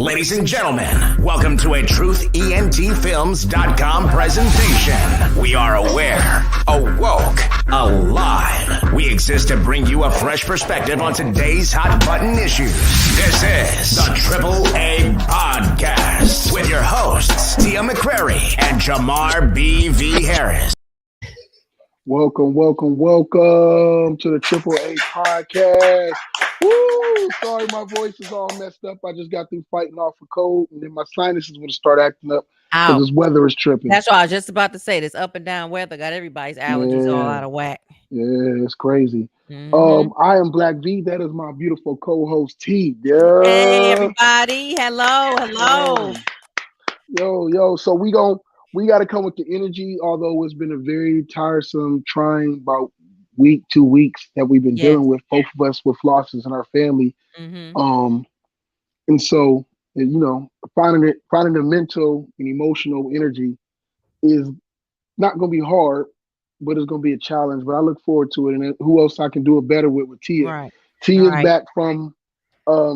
Ladies and gentlemen, welcome to a TruthENTFilms.com presentation. We are aware, awoke, alive. We exist to bring you a fresh perspective on today's hot button issues. This is the Triple A Podcast with your hosts, Tia McCrary and Jamar B.V. Harris. Welcome to the Triple A Podcast. Woo! Sorry, my voice is all messed up. I just got through fighting off a cold, and then my sinuses would start acting up because this weather is tripping. That's what I was just about to say. This up and down weather got everybody's allergies all out of whack. Yeah, it's crazy. I am Black V. That is my beautiful co-host T. Yeah. Hey, everybody. Hello. Yo. So we got to come with the energy, although it's been a very tiresome, trying about week, 2 weeks that we've been dealing with, both of us with losses in our family. And so, finding the mental and emotional energy is not going to be hard, but it's going to be a challenge. But I look forward to it. And who else I can do it better with Tia? Right. Tia is back from,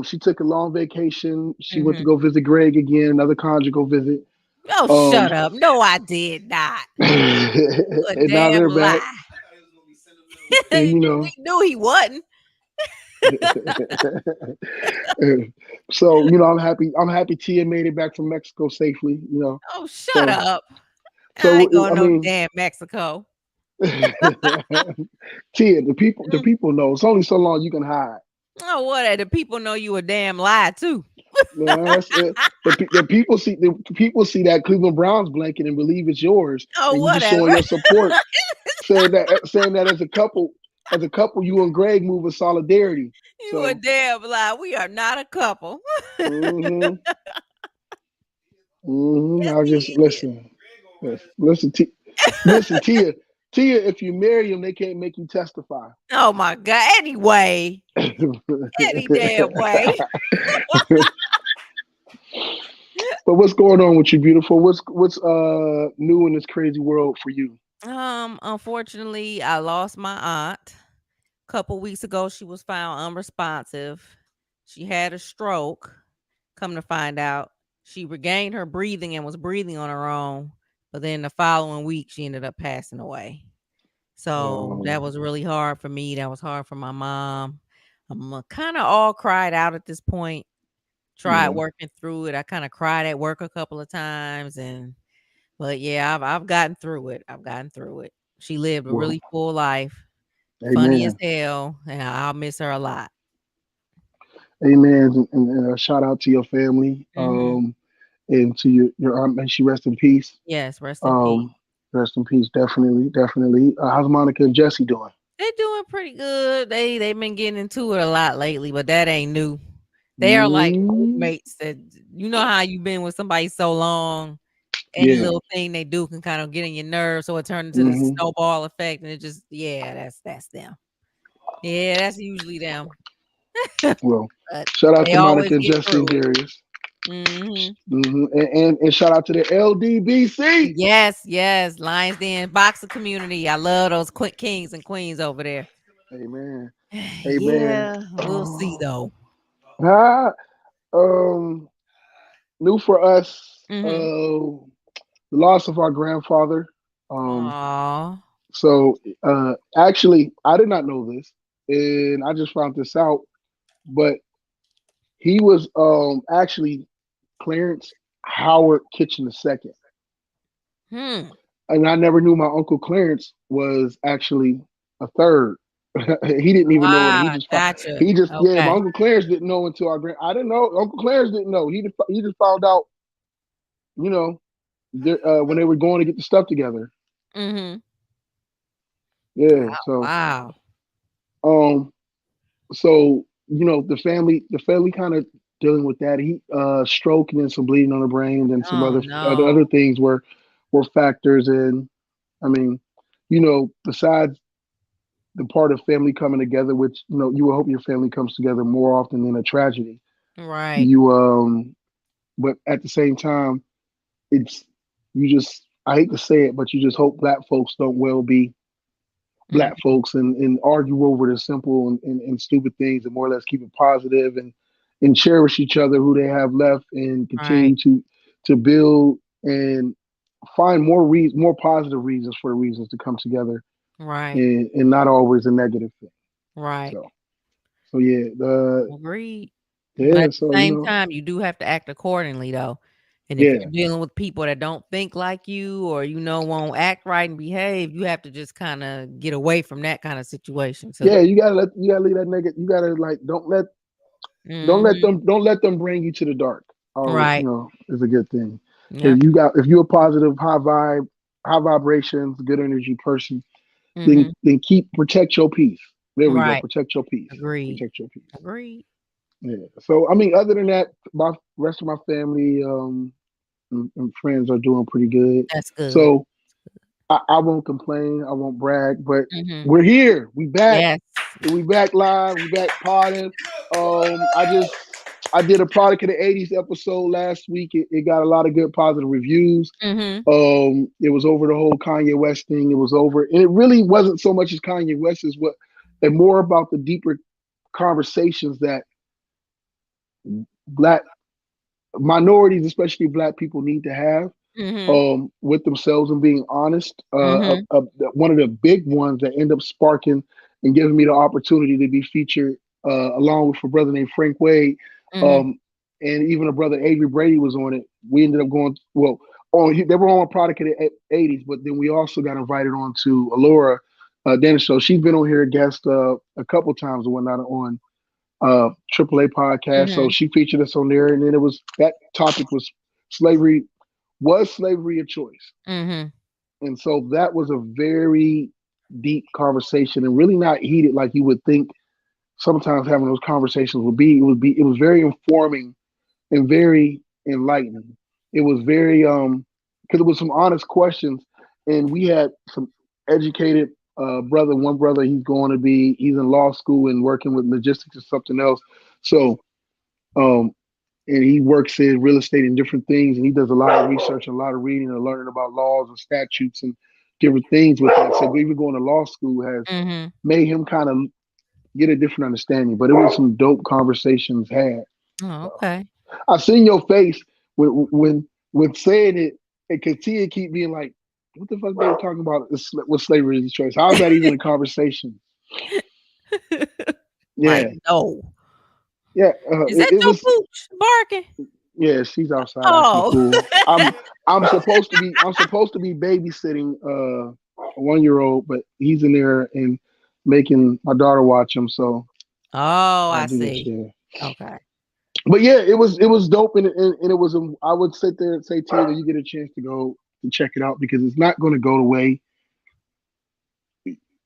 she took a long vacation. She went to go visit Greg again, another conjugal visit. Oh, shut up. No, I did not. And now they're back. And, we knew he wasn't. So, I'm happy Tia made it back from Mexico safely, Oh, shut up. So, I ain't going no damn Mexico. Tia, the people know. It's only so long you can hide. Oh, what? The people know you a damn lie too. The people see that Cleveland Browns blanket and believe it's yours. Oh, and whatever. Just showing your support, saying that as a couple, you and Greg move in solidarity. You a damn lie. We are not a couple. I'll just listen, Tia. Tia, if you marry him, they can't make you testify. Oh my God! Anyway, any damn way. But what's going on with you, beautiful? What's new in this crazy world for you? Unfortunately, I lost my aunt a couple weeks ago. She was found unresponsive. She had a stroke. Come to find out, she regained her breathing and was breathing on her own. But then the following week, she ended up passing away. So that was really hard for me. That was hard for my mom. I'm kind of all cried out at this point. Tried working through it. I kind of cried at work a couple of times, but yeah, I've gotten through it. She lived a really full life, funny as hell, and I'll miss her a lot. Amen. And a shout out to your family, and to your aunt. May she rest in peace. Yes, rest in peace. Rest in peace, definitely. How's Monica and Jesse doing? They're doing pretty good. They've been getting into it a lot lately, but that ain't new. They are like mates that how you've been with somebody so long. Any little thing they do can kind of get in your nerves, so it turns into the snowball effect, and it just that's them. Yeah, that's usually them. Well, shout out to Monica and Jesse and Darius. And shout out to the LDBC. Yes, Lions Den boxer community. I love those kings and queens over there. Amen. Yeah, we'll see though. New for us, the loss of our grandfather. So actually, I did not know this, and I just found this out. But he was actually Clarence Howard Kitchen II. And I never knew my Uncle Clarence was actually a third. He didn't even know it. My Uncle Clarence didn't know until I didn't know. Uncle Clarence didn't know. He just found out, when they were going to get the stuff together. Yeah. Wow. So the family kind of dealing with that. He stroke and then some bleeding on the brain and some other things were factors. And I mean, besides the part of family coming together, which you will hope your family comes together more often than a tragedy, right? But at the same time, I hate to say it, but you just hope Black folks don't be Black folks and argue over the simple and stupid things, and more or less keep it positive and and cherish each other who they have left, and Right. continue to build and find more positive reasons for the reasons to come together, Right. and not always a negative thing. Right. So yeah, Agreed. But yeah, at the so same time, you do have to act accordingly, though. And if yeah, you're dealing with people that don't think like you, or won't act right and behave, you have to just kind of get away from that kind of situation too. yeah, you gotta leave that negative. You gotta like Hmm. don't let them bring you to the dark. Always, Right. is a good thing. Yep. If you're a positive, high vibrations, good energy person, Hmm. then protect your peace. There we go. Right. Protect your peace. Agreed. Protect your peace. Agreed. Yeah. So I mean, other than that, my rest of my family and friends are doing pretty good. That's good. So I won't complain. I won't brag. But Hmm. we're here. We back. Yes. We back live. We back potting. I did a Product of the '80s episode last week. It got a lot of good positive reviews. Hmm. It was over the whole Kanye West thing. It was over, and it really wasn't so much as Kanye West as and more about the deeper conversations that black minorities, especially black people, need to have Hmm. with themselves and being honest. Hmm. One of the big ones that end up sparking and giving me the opportunity to be featured along with a brother named Frank Wade, Hmm. um, and even a brother Avery Brady was on it. We ended up going they were on Product of the '80s, but then we also got invited on to Alora Dennis show. She's been on here guest a couple times and whatnot on AAA podcast. So Hmm. she featured us on there, and then that topic was slavery. Was slavery a choice? Hmm. And so that was a very deep conversation, and really not heated like you would think. Sometimes having those conversations would be. It was very informing and very enlightening. It was very because it was some honest questions, and we had some educated one brother. He's in law school and working with logistics or something else. So um, and he works in real estate and different things, and he does a lot of research, a lot of reading, and learning about laws and statutes and different things with that. So even going to law school has Hmm. made him kind of get a different understanding. But it was some dope conversations had. Oh, So okay. I seen your face when saying it, and Katia keep being like, "What the fuck they were talking about? With slavery is a choice? How's that even a conversation?" Like, Yeah, no. yeah. Is that It your was. pooch barking? Yeah, she's outside acting a Oh. fool. I'm supposed to be babysitting a 1-year-old, but he's in there and making my daughter watch him. So Oh, I I do this. see. Yeah. Okay. But yeah, it was dope, and it was. I would sit there and say to you that you get a chance to go and check it out because it's not going to go the way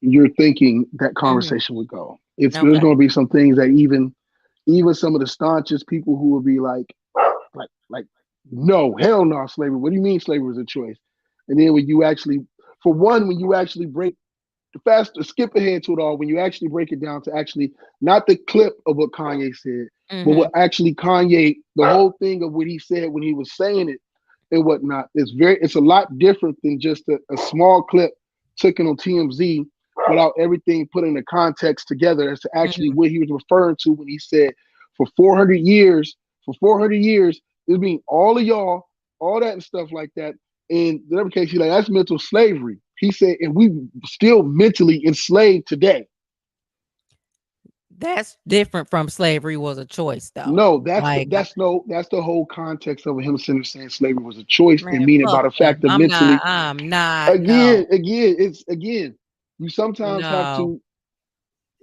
you're thinking that Mhm. conversation would go. There's Okay. going to be some things that even some of the staunchest people who will be like no, hell no, slavery. What do you mean slavery is a choice? And then when you actually break the faster, skip ahead to it all, when you actually break it down to actually not the clip of what Kanye said, but what Mhm. actually the whole thing of what he said when he was saying it and whatnot, it's a lot different than just a small clip taken on TMZ without everything put in the context together as to actually Mhm. what he was referring to when he said for 400 years, for 400 years, this mean all of y'all, all that and stuff like that. And in every case, he's like, that's mental slavery. He said, and we still mentally enslaved today. That's different from slavery was a choice, though. No, Like, that's the whole context of him saying slavery was a choice and man, meaning by fuck the him. fact that mentally, I'm not. No. again, you sometimes have No.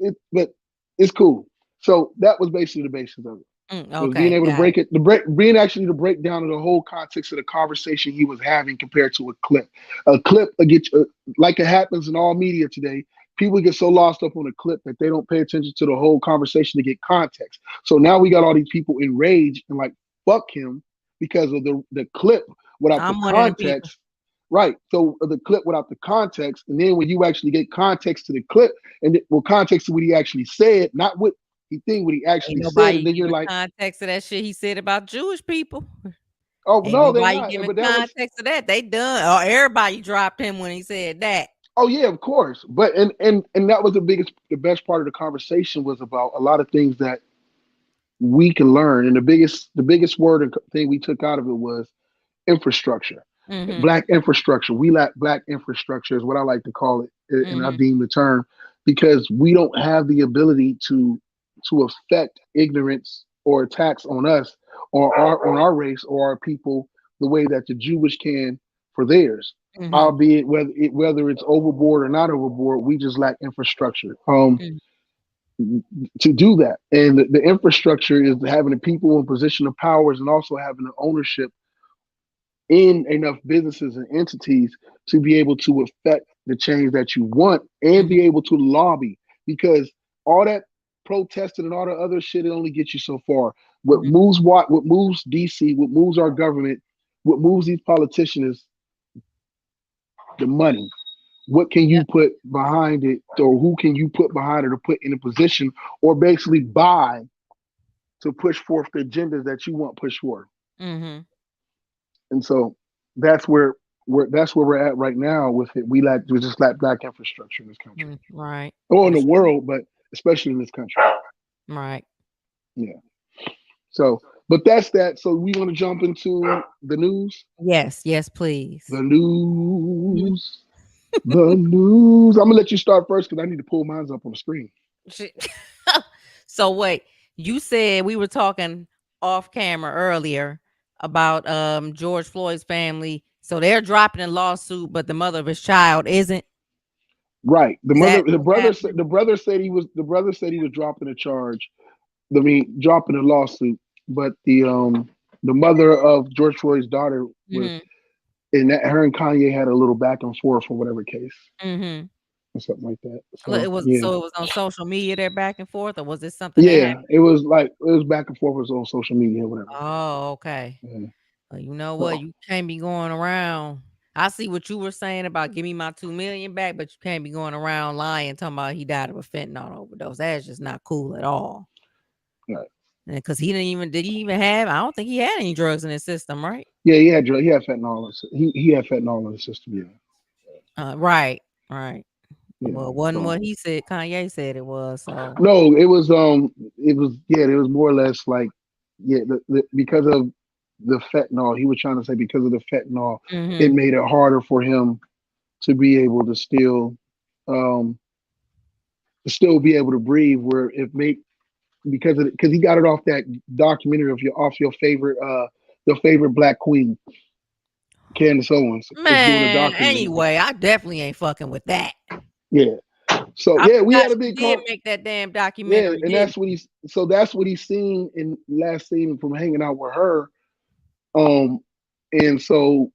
to but it's cool. So that was basically the basis of it. Was being Okay. able to Got it. being actually to break down the whole context of the conversation he was having compared to a clip. A clip gets like it happens in all media today. People get so lost up on a clip that they don't pay attention to the whole conversation to get context. So now we got all these people enraged and like fuck him because of the clip without the I'm one of them people. context. Right. So the clip without the context, and then when you actually get context to the clip, context to what he actually said, not what what he Ain't actually said, and nobody then you're giving like, context to that shit he said about Jewish people. oh Ain't no, they're nobody not. giving But that was, context to that. They done. Oh, everybody dropped him when he said that. oh yeah, of course. But and that was the best part of the conversation was about a lot of things that we can learn. And the biggest word and thing we took out of it was infrastructure. Mm-hmm. Black infrastructure. We lack black infrastructure is what I like to call it, and I Mm-hmm. deem the term, because we don't have the ability to affect ignorance or attacks on us or our race or our people the way that the Jewish can for theirs. Mm-hmm. Albeit whether it's overboard or not overboard, we just lack infrastructure. To do that. And the infrastructure is having the people in position of powers and also having the ownership in enough businesses and entities to be able to affect the change that you want and Mm-hmm. be able to lobby, because all that protesting and all the other shit, it only gets you so far. What moves DC, what moves our government, what moves these politicians is the money. What can you Yep. put behind it, or who can you put behind it, or put in a position, or basically buy to push forth the agendas that you want pushed forward? Mm-hmm. And so that's where we're at right now with it. We just lack black infrastructure in this country, Right. or in For the sure. world, but especially in this country. Right. Yeah. So, but that's that. So we want to jump into the news. Yes. Yes, please. The news. The news. I'm gonna let you start first because I need to pull mine up on the screen. Shit. So wait, you said we were talking off camera earlier about George Floyd's family. So they're dropping a lawsuit, but the mother of his child isn't. Right. Is that The what's brother, happening? the brother said he was dropping a charge. I mean, dropping a lawsuit, but the mother of George Floyd's daughter was, Mm-hmm. and that her and Kanye had a little back and forth or whatever case Mm-hmm. or something like that. It So was yeah, so it was on social media. They're back and forth, or was this something that yeah, happened? it was back and forth. It was on social media, or whatever. Oh, okay. Yeah. Well, you know what? So You can't be going around. I see what you were saying about give me my 2 million back, but you can't be going around lying, talking about he died of a fentanyl overdose. That's just not cool at all. right. Because did he even have? I don't think he had any drugs in his system, right? Yeah, he had fentanyl. He had fentanyl in the system. Yeah, Right, right. yeah. Well, it wasn't So what he said. Kanye said it was. So, no, it was more or less like, yeah, because of the fentanyl, he was trying to say because of the fentanyl, it mm-hmm, made it harder for him to be able to um still be able to breathe. Where it made because he got it off that documentary of your favorite black queen, Candace Owens, is doing a man. documentary. Anyway, I definitely ain't fucking with that. Yeah. So I yeah, we forgot had a she big did call. make that damn Yeah, documentary, and didn't that's what he's seen in last season from hanging out with her. Um, and so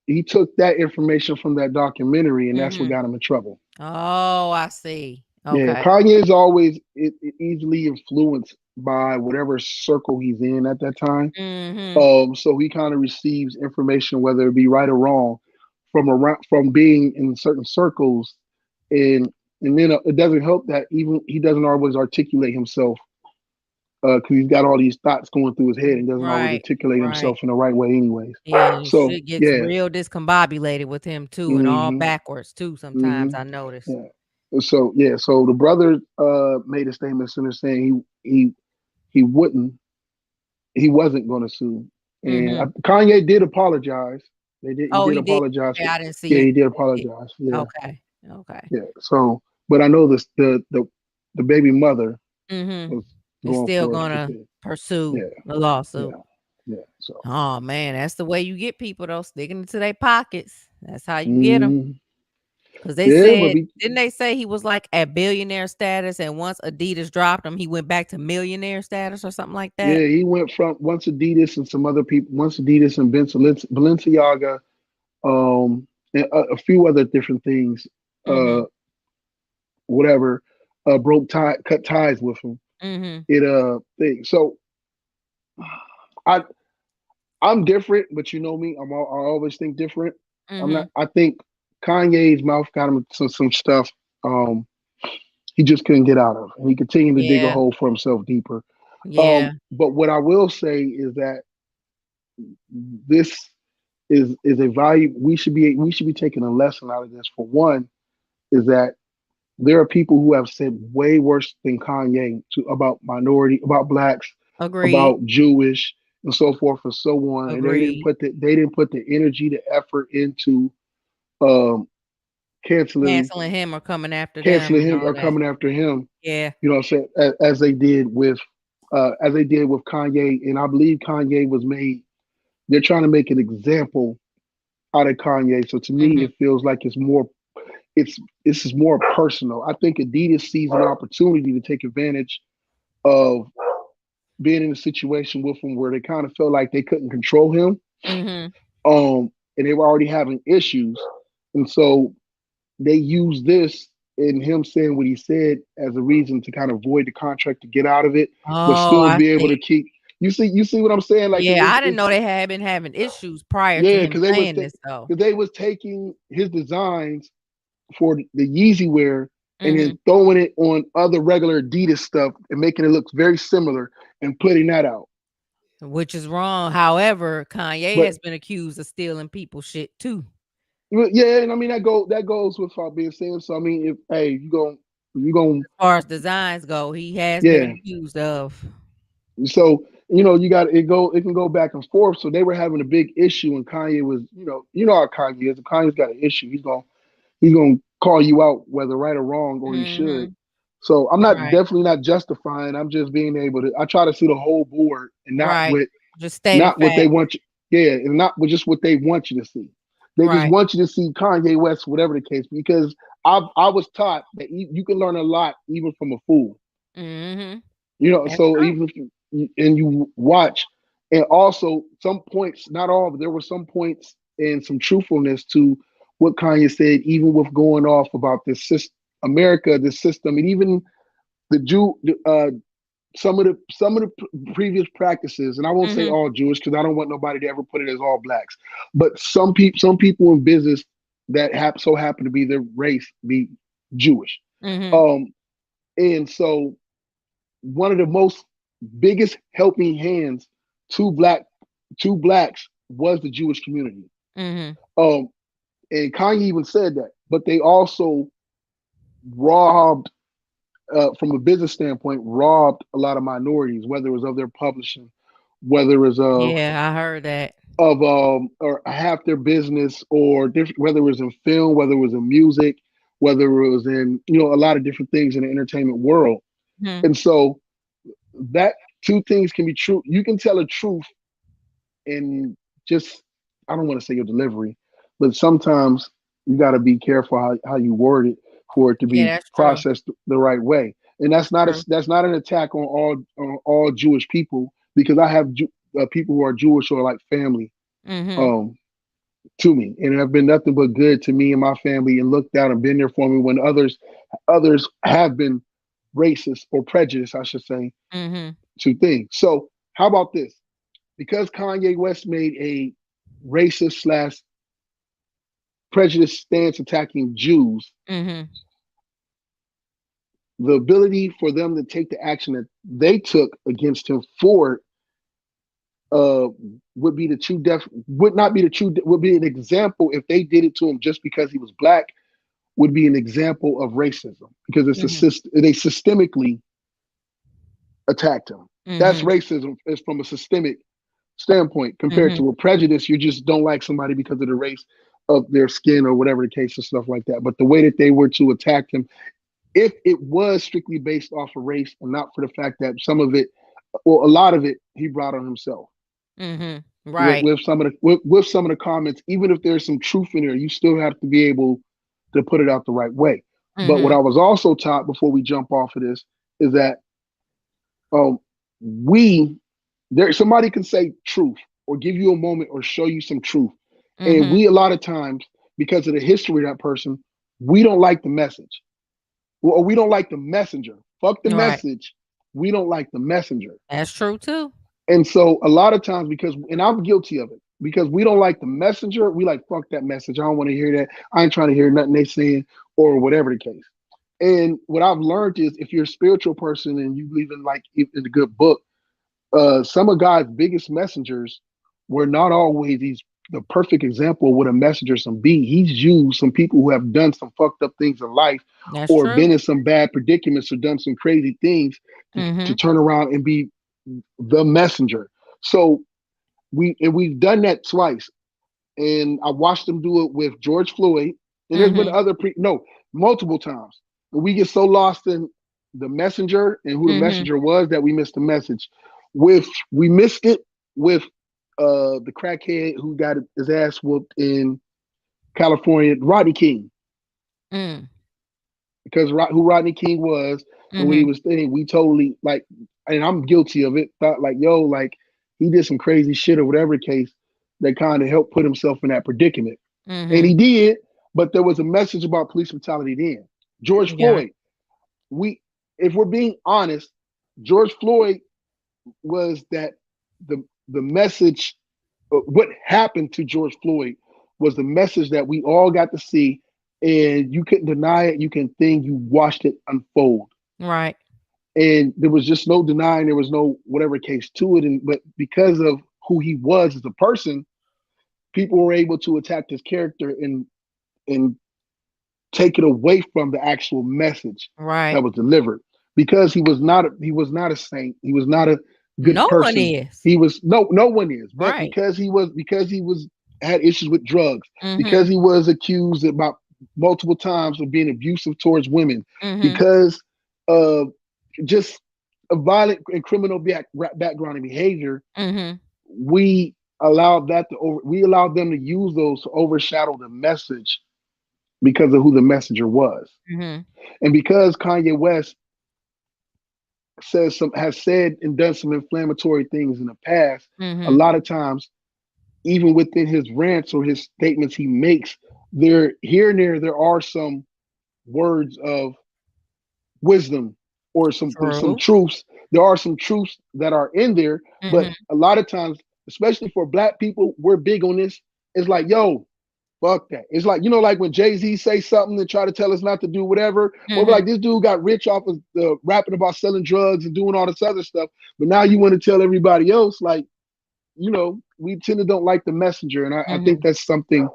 he took that information from that documentary, and he? that's what got him in trouble. Oh, I see. Yeah, Okay. Kanye is always easily influenced by whatever circle he's in at that time. Mm-hmm. So he kind of receives information, whether it be right or wrong, from being in certain circles, and then it doesn't help that even he doesn't always articulate himself because he's got all these thoughts going through his head and doesn't always Right. articulate Right. himself in the right way, anyways. Yeah, and So shit gets yeah, real discombobulated with him too, and all hmm backwards too. Sometimes hmm I notice. yeah. So yeah, so the brother made a statement sooner saying he wouldn't he wasn't going to sue, and Mm-hmm. Kanye did apologize. He Oh, did he did. apologize. Okay, I didn't see Yeah, it. he did apologize. Yeah, Okay. Okay. yeah. So, but I know this the baby mother Mm-hmm. was It's going still forth with gonna it. pursue Yeah, the yeah, lawsuit. yeah. So, Oh man, that's the way you get people though, sticking into their pockets. That's how you get them. mhm. Because they Yeah, but said, didn't they say he was like at billionaire status, and once Adidas dropped him, he went back to millionaire status or something like that? yeah, he went from once Adidas and some other people, once Adidas and Balenciaga, and a few other different things, Mm-hmm. uh, whatever, cut ties with him. Mm-hmm. Thing. So, I I'm different, but you know me, I always think different. I'm Mm-hmm. not. I think Kanye's mouth got him some stuff. Um, he just couldn't get out of, and he continued to dig a Yeah. hole for himself deeper. Yeah. But what I will say is that this is a value we should be taking a lesson out of this. For one, is that there are people who have said way worse than Kanye about blacks, Agreed. about Jewish and so forth and so on, and Agreed. they didn't put the energy, the effort into um, canceling Canceling him or coming after them canceling and him all or that. coming after him. Yeah. You know what I'm saying? As they did with Kanye, and I believe Kanye was made. They're trying to make an example out of Kanye. So to me, Hmm. it feels like it's this is more personal. I think Adidas sees an opportunity to take advantage of being in a situation with him where they kind of felt like they couldn't control him. Hmm. And they were already having issues. And so they used this and him saying what he said as a reason to kind of void the contract to get out of it, but Oh, still I be able see. to keep. You see what I'm saying? Like Yeah, I didn't know they had been having issues prior to yeah, him saying this though. because they was taking his designs for the Yeezy wear and Hmm. then throwing it on other regular Adidas stuff and making it look very similar and putting that out. Which is wrong. However, Kanye But has been accused of stealing people's shit too. yeah, and I mean that goes without being said. So I mean, if hey, you going As far as designs go, he has been yeah. accused of. So you got it can go back and forth. So they were having a big issue, and Kanye was you know how Kanye is. If Kanye's got an issue, he's gonna call you out whether right or wrong, or he should. Hmm. So I'm not Right. definitely not justifying. I'm just being able to. I try to see the whole board and Right. Just stating what they facts. want you. Yeah, and not with just what they want you to see. They just Right. want you to see Kanye West, whatever the case. Because I was taught that you can learn a lot even from a fool. Hmm. You know, That's so true. even if you watch, and also some points, not all, but there were some points and some truthfulness to what Kanye said, even with going off about this system, America, this system, and even the some of the previous practices, and I won't say Hmm. all Jewish because I don't want nobody to ever put it as all blacks, but some people in business that so happen to be their race be Jewish, Hmm. um, and so one of the most biggest helping hands to blacks was the Jewish community. Hmm. Um, and Kanye even said that, but they also robbed, from a business standpoint, robbed a lot of minorities, whether it was of their publishing, whether it was Yeah, I heard that. of or half their business, or different, whether it was in film, whether it was in music, whether it was in a lot of different things in the entertainment world. Hmm. And so that two things can be true. You can tell a truth in just, I don't want to say your delivery, but sometimes you got to be careful how you word it for it to Yeah, be that's true. processed the right way. And That's true. that's not an attack on all Jewish people, because I have people who are Jewish who are like family Hmm. um, to me, and have been nothing but good to me and my family, and looked out and been there for me when others have been racist or prejudiced, I should say, Hmm. to things. So how about this? Because Kanye West made a racist slash prejudiced stance attacking Jews, Hmm. the ability for them to take the action that they took against him for uh would be the true would not be the true would be an example. If they did it to him just because he was black, would be an example of racism, because Hmm. they systemically attacked him. That's Hmm. racism, is from a systemic standpoint, compared Hmm. to a prejudice. You just don't like somebody because of the race of their skin or whatever the case, and stuff like that. But the way that they were to attack him, if it was strictly based off of race and not for the fact that some of it, or a lot of it, he brought on himself Hmm. with, Right. with some of the comments. Even if there's some truth in there, you still have to be able to put it out the right way. But what Hmm. I was also taught before we jump off of this is that um, we somebody can say truth or give you a moment or show you some truth, and Hmm. we, a lot of times, because of the history of that person, we don't like the message, or we don't like the messenger. Fuck the Right. message, we don't like the messenger. That's true too. And so a lot of times, because, and I'm guilty of it, because we don't like the messenger, we like, fuck that message, I don't want to hear that, I ain't trying to hear nothing they saying, or whatever the case. And what I've learned is, if you're a spiritual person and you believe in, like, in a good book, some of God's biggest messengers were not always the perfect example of what a messenger should be. He's used some people who have done some fucked up things in life, That's or true. been in some bad predicaments, or done some crazy things, to Hmm. turn around and be the messenger. So we've done that twice, and I watched them do it with George Floyd, and there's been Mm-hmm. other multiple times. But we get so lost in the messenger and who the Mm-hmm. messenger was that we missed the message. We missed it with the crackhead who got his ass whooped in California, Rodney King, Mm. because who Rodney King was and what he Mm-hmm. was saying, we totally like, and I'm guilty of it. Thought like, yo, like he did some crazy shit or whatever case that kind of helped put himself in that predicament, and Mm-hmm. he did. But there was a message about police brutality then. George Yeah. Floyd, we, if we're being honest, George Floyd was that the message. What happened to George Floyd was the message that we all got to see, and you couldn't deny it. You can think you watched it unfold, Right. and there was just no denying. There was no whatever case to it, and but because of who he was as a person, people were able to attack his character and take it away from the actual message Right. that was delivered, because he was not a saint. He was not a good No one person. is. He was no one is, but Right. because he was had issues with drugs, Mm-hmm. because he was accused about multiple times of being abusive towards women, Mm-hmm. because of just a violent and criminal background and behavior, Mm-hmm. we allowed them to use those to overshadow the message because of who the messenger was. Mm-hmm. And because Kanye West has said and done some inflammatory things in the past, a Mm-hmm. lot of times, even within his rants or his statements he makes, there here and there are some words of wisdom or some True. truths. There are some truths that are in there, but Mm-hmm. a lot of times, especially for black people, we're big on this. It's like, yo, fuck that. It's like, like when Jay-Z say something and try to tell us not to do whatever. Or Mm-hmm. like, this dude got rich off of rapping about selling drugs and doing all this other stuff. But now you want to tell everybody else, like, we tend to don't like the messenger. And I think Mm-hmm. that's something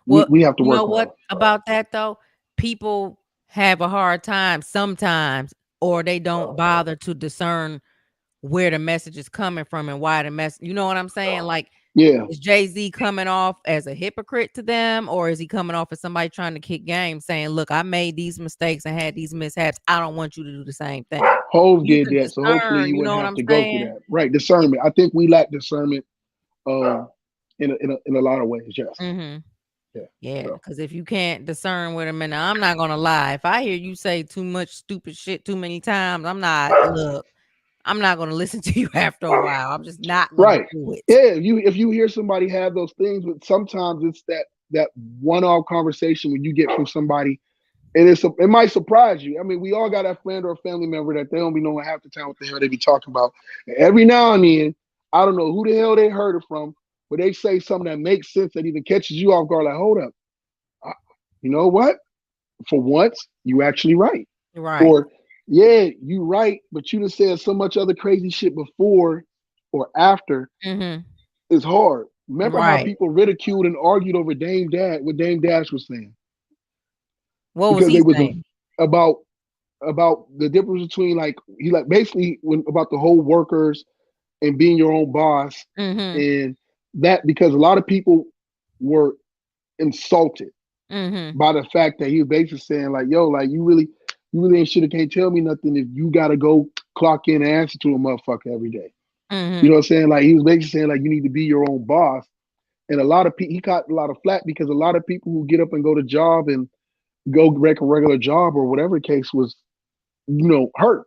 Well, we have to you know work on. what about that though? People have a hard time sometimes, or they don't bother to discern where the message is coming from and why the message. You know what I'm saying? Like, Yeah. is Jay-Z coming off as a hypocrite to them, or is he coming off as somebody trying to kick game, saying, "Look, I made these mistakes and had these mishaps. I don't want you to do the same thing." Hove You did can that. So hopefully discern. you You know wouldn't what have I'm to go through saying? that. Right. Discernment. I think we lack discernment in a lot of ways. Yes. Mm-hmm. Yeah. Yeah, So because if you can't discern with them, and I'm not gonna lie, if I hear you say too much stupid shit too many times, I'm not gonna listen to you after a while. I'm just not gonna right. do it. Yeah. If you hear somebody have those things, but sometimes it's that one-off conversation when you get from somebody, and it might surprise you. I mean, we all got that friend or family member that they don't be knowing half the time what the hell they be talking about. And every now and then, I don't know who the hell they heard it from, but they say something that makes sense that even catches you off guard. Like, hold up, you know what? For once, you actually right. Right. Or yeah, you right, but you done said so much other crazy shit before or after. Mm-hmm. It's hard. Remember how Right. people ridiculed and argued over what Dame Dash was saying, What was because he they was saying? about the difference between, like, he like basically about the whole workers and being your own boss, Mm-hmm. and that because a lot of people were insulted Mm-hmm. by the fact that he was basically saying like, yo, like you really ain't shit, can't tell me nothing if you gotta go clock in and answer to a motherfucker every day. You Mm-hmm. know what I'm saying? Like, he was basically saying like you need to be your own boss. And a lot of people, he caught a lot of flack because a lot of people who get up and go to job and go wreck a regular job or whatever the case was, hurt.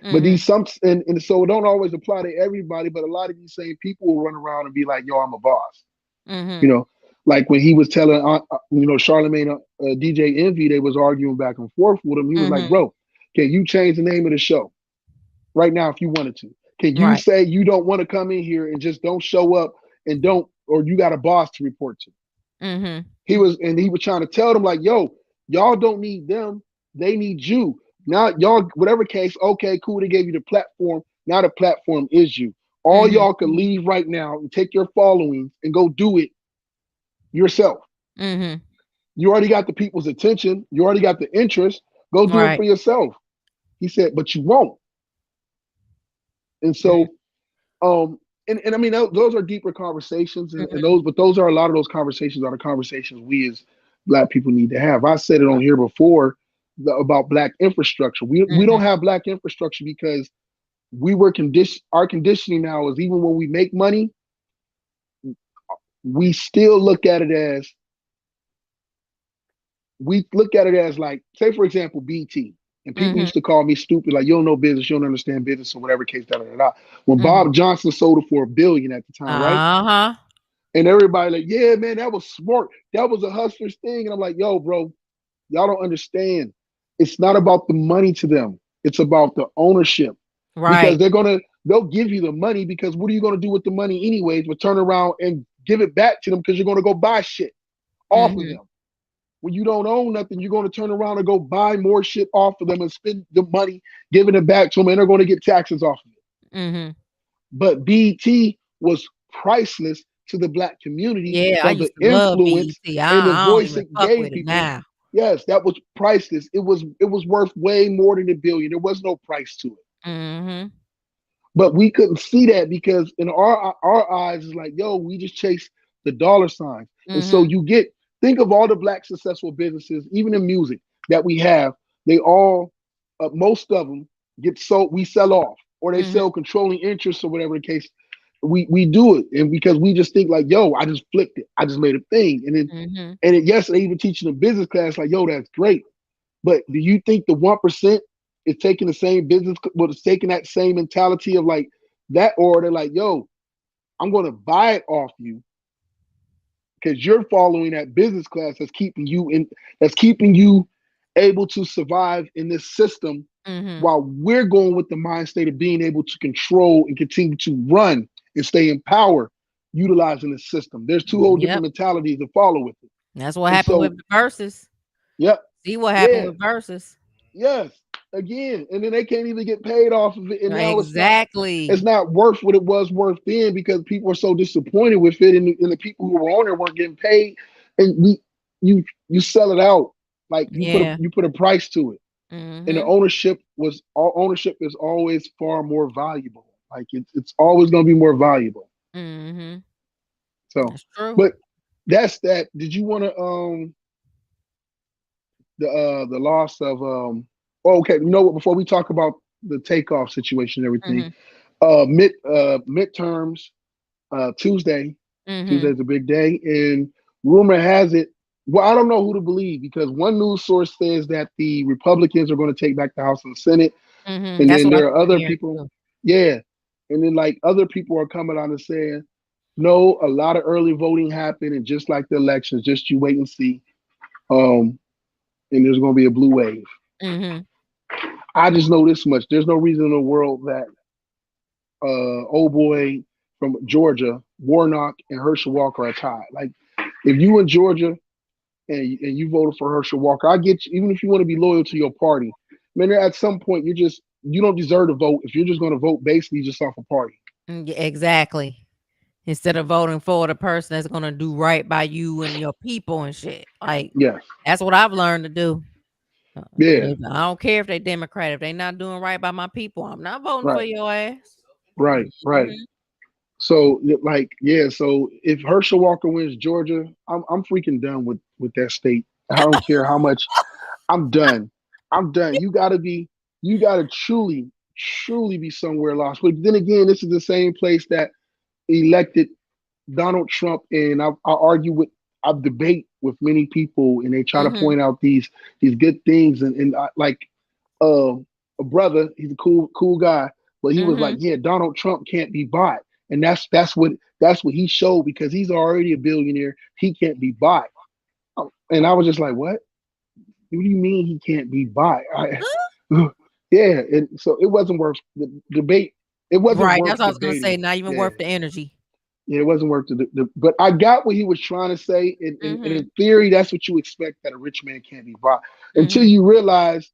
But Mm-hmm. and so it don't always apply to everybody, but a lot of these same people will run around and be like, yo, I'm a boss. Mm-hmm. You know, like when he was telling, Charlemagne, DJ Envy, they was arguing back and forth with him. He was like, Mm-hmm. bro, can you change the name of the show right now if you wanted to? Can you Right. say you don't want to come in here and just don't show up and or you got a boss to report to? Mm-hmm. He was trying to tell them like, yo, y'all don't need them. They need you. Now, y'all, whatever case, okay, cool. They gave you the platform. Now the platform is you. All Mm-hmm. y'all can leave right now and take your followings and go do it yourself. Mm-hmm. You already got the people's attention. You already got the interest. Go do it Right. for yourself. He said, but you won't. And so, and I mean, those are deeper conversations, and Mhm. those are a lot of those conversations are the conversations we as Black people need to have. I said it on here before about Black infrastructure. We Mhm. don't have Black infrastructure because we were conditioned. Our conditioning now is even when we make money, we still look at it as like, say for example, BT. And people Mhm. used to call me stupid, like you don't know business, you don't understand business, or whatever case. Da, da, da, da. When Mhm. Bob Johnson sold it for $1 billion at the time, right? Uh-huh. And everybody like, yeah, man, that was smart. That was a hustler's thing. And I'm like, yo, bro, y'all don't understand. It's not about the money to them. It's about the ownership. Because Right. they'll give you the money because what are you gonna do with the money anyways? But turn around and give it back to them because you're gonna go buy shit off of Mhm. them. When you don't own nothing, you're gonna turn around and go buy more shit off of them and spend the money giving it back to them, and they're gonna get taxes off of it. Mhm. But BT was priceless to the Black community Yeah, I for the used to love influence BET. and the I don't voice even it fuck gave with it people. now. Yes, that was priceless. It was worth way more than $1 billion. There was no price to it. Mhm. But we couldn't see that because in our eyes, it's like, yo, we just chase the dollar signs. And so Mhm. you think of all the Black successful businesses, even in music that we have, they all, most of them get sold, we sell off, or they Mhm. sell controlling interests or whatever the case. We do it, and because we just think like, yo, I just flipped it, I just made a thing, and then Mhm. yes, they even teaching a business class like, yo, that's great, but do you think the 1% is taking the same business, well, it's taking that same mentality of like that, or they're like, yo, I'm going to buy it off you because you're following that business class that's keeping you able to survive in this system, Mhm. while we're going with the mind state of being able to control and continue to run and stay in power, utilizing the system. There's two whole Yep. different mentalities to follow with it. That's what And happened with so, the verses. yep, See what happened yeah, with verses. yes, again, and then they can't even get paid off of it, and now it's Exactly. not worth what it was worth then because people are so disappointed with it, and the people who were on it weren't getting paid, and you sell it out like Yeah. you put a price to it, and the Mhm. ownership is always far more valuable. Like it's always going to be more valuable. Mhm. So, That's true. but that's that. Did you want to the loss of oh, okay, you know what, before we talk about the takeoff situation and everything, Mhm. midterms, Tuesday. Mhm. Tuesday's a big day, and rumor has it, well, I don't know who to believe because one news source says that the Republicans are going to take back the House and the Senate, Mhm. and That's then what I've there are been other hearing people, too. yeah, and then like other people are coming on and saying, no, a lot of early voting happened, and just like the elections, just you wait and see, um, and there's going to be a blue wave. Mhm. I just know this much: there's no reason in the world that old boy from Georgia, Warnock and Herschel Walker are tied. Like, if you in Georgia and you voted for Herschel Walker, I get you. Even if you want to be loyal to your party, man, at some point you don't deserve to vote if you're just going to vote basically just off a party. Yeah, exactly. Instead of voting for the person that's gonna do right by you and your people and shit. Like, Yes, that's what I've learned to do. yeah, I don't care if they Democrat. If they not doing right by my people, I'm not voting for right, your ass. right. Mhm. So like, yeah, so if Herschel Walker wins Georgia, I'm freaking done with that state. I don't care how much. I'm done. I'm done. You gotta truly be somewhere lost. But then again, this is the same place that elected Donald Trump, and I argue with, I debate with many people, and they try to Mhm. point out these good things, and like uh, a brother, he's a cool guy, but he was like, Mhm. yeah, Donald Trump can't be bought, and that's what he showed because he's already a billionaire. He can't be bought, and I was just like, what? What do you mean he can't be bought? Yeah, and so it wasn't worth the debate. It wasn't Right. worth That's what I was gonna say. debating. Not even Yeah, worth the energy. yeah, it wasn't worth but I got what he was trying to say, and Mhm. in theory, that's what you expect, that a rich man can't be bought until Mhm. you realize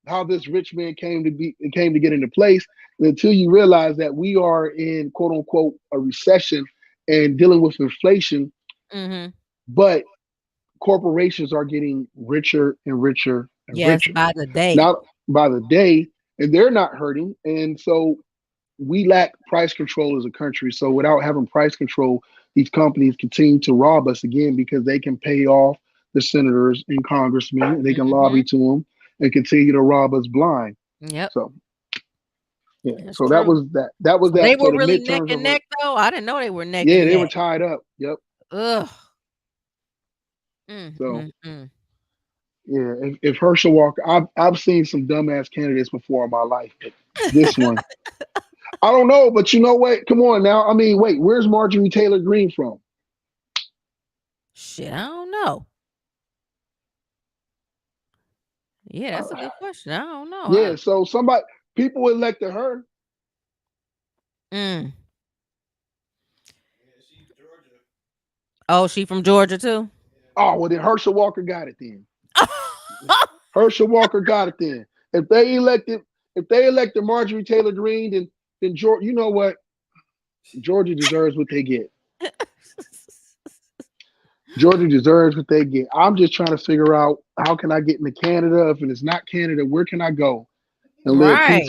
how this rich man came to get into place, and until you realize that we are in quote unquote a recession and dealing with inflation, Mhm. but corporations are getting richer and richer and Yes, richer, by the day. not by the day, and they're not hurting. And so, we lack price control as a country. So without having price control, these companies continue to rob us again because they can pay off the senators and congressmen, and they can Mm-hmm. lobby to them and continue to rob us blind. Yep, So yeah, that's so that true. was that. That was So they that. So were the really neck midterms are and neck, though. I didn't know they were neck yeah, and they were neck. tied up. Yep. Ugh. So Mm. yeah, if Herschel Walker, I've seen some dumbass candidates before in my life, but this one, I don't know. But you know what? Come on now. I mean, wait, where's Marjorie Taylor Greene from? Shit, I don't know. Yeah, that's a Uh, good question. I don't know. yeah, so people elected her. Mm. Oh, she from Georgia too? Oh, well then Herschel Walker got it then. Herschel Walker got it then. If they elected, if they elected Marjorie Taylor Greene, then Georgia, you know what? Georgia deserves what they get. Georgia deserves what they get. I'm just trying to figure out how can I get into Canada. If it's not Canada, where can I go and live Right.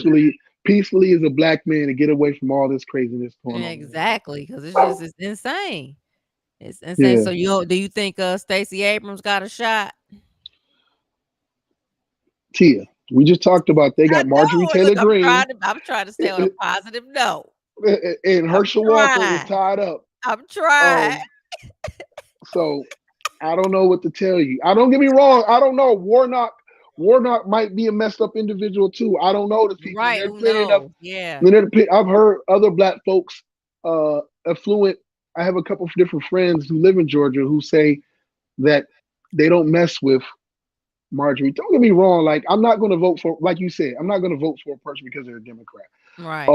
peacefully as a black man and get away from all this craziness going on? Exactly, because it's insane. It's insane. Yeah, So do you think Stacey Abrams got a shot? Tia. We just talked about they I got Marjorie know. Look, Taylor Greene I'm trying to stay on a positive note. and I'm Herschel Walker is trying. tied up. I'm trying. So I don't know what to tell you. I don't get me wrong. I don't know. Warnock might be a messed up individual too. I don't know the people. And Right. there's Who plenty enough. knows? Yeah. I've heard other black folks, affluent. I have a couple of different friends who live in Georgia who say that they don't mess with Marjorie. Don't get me wrong. Like I'm not going to vote for, like you said, I'm not going to vote for a person because they're a Democrat. Right.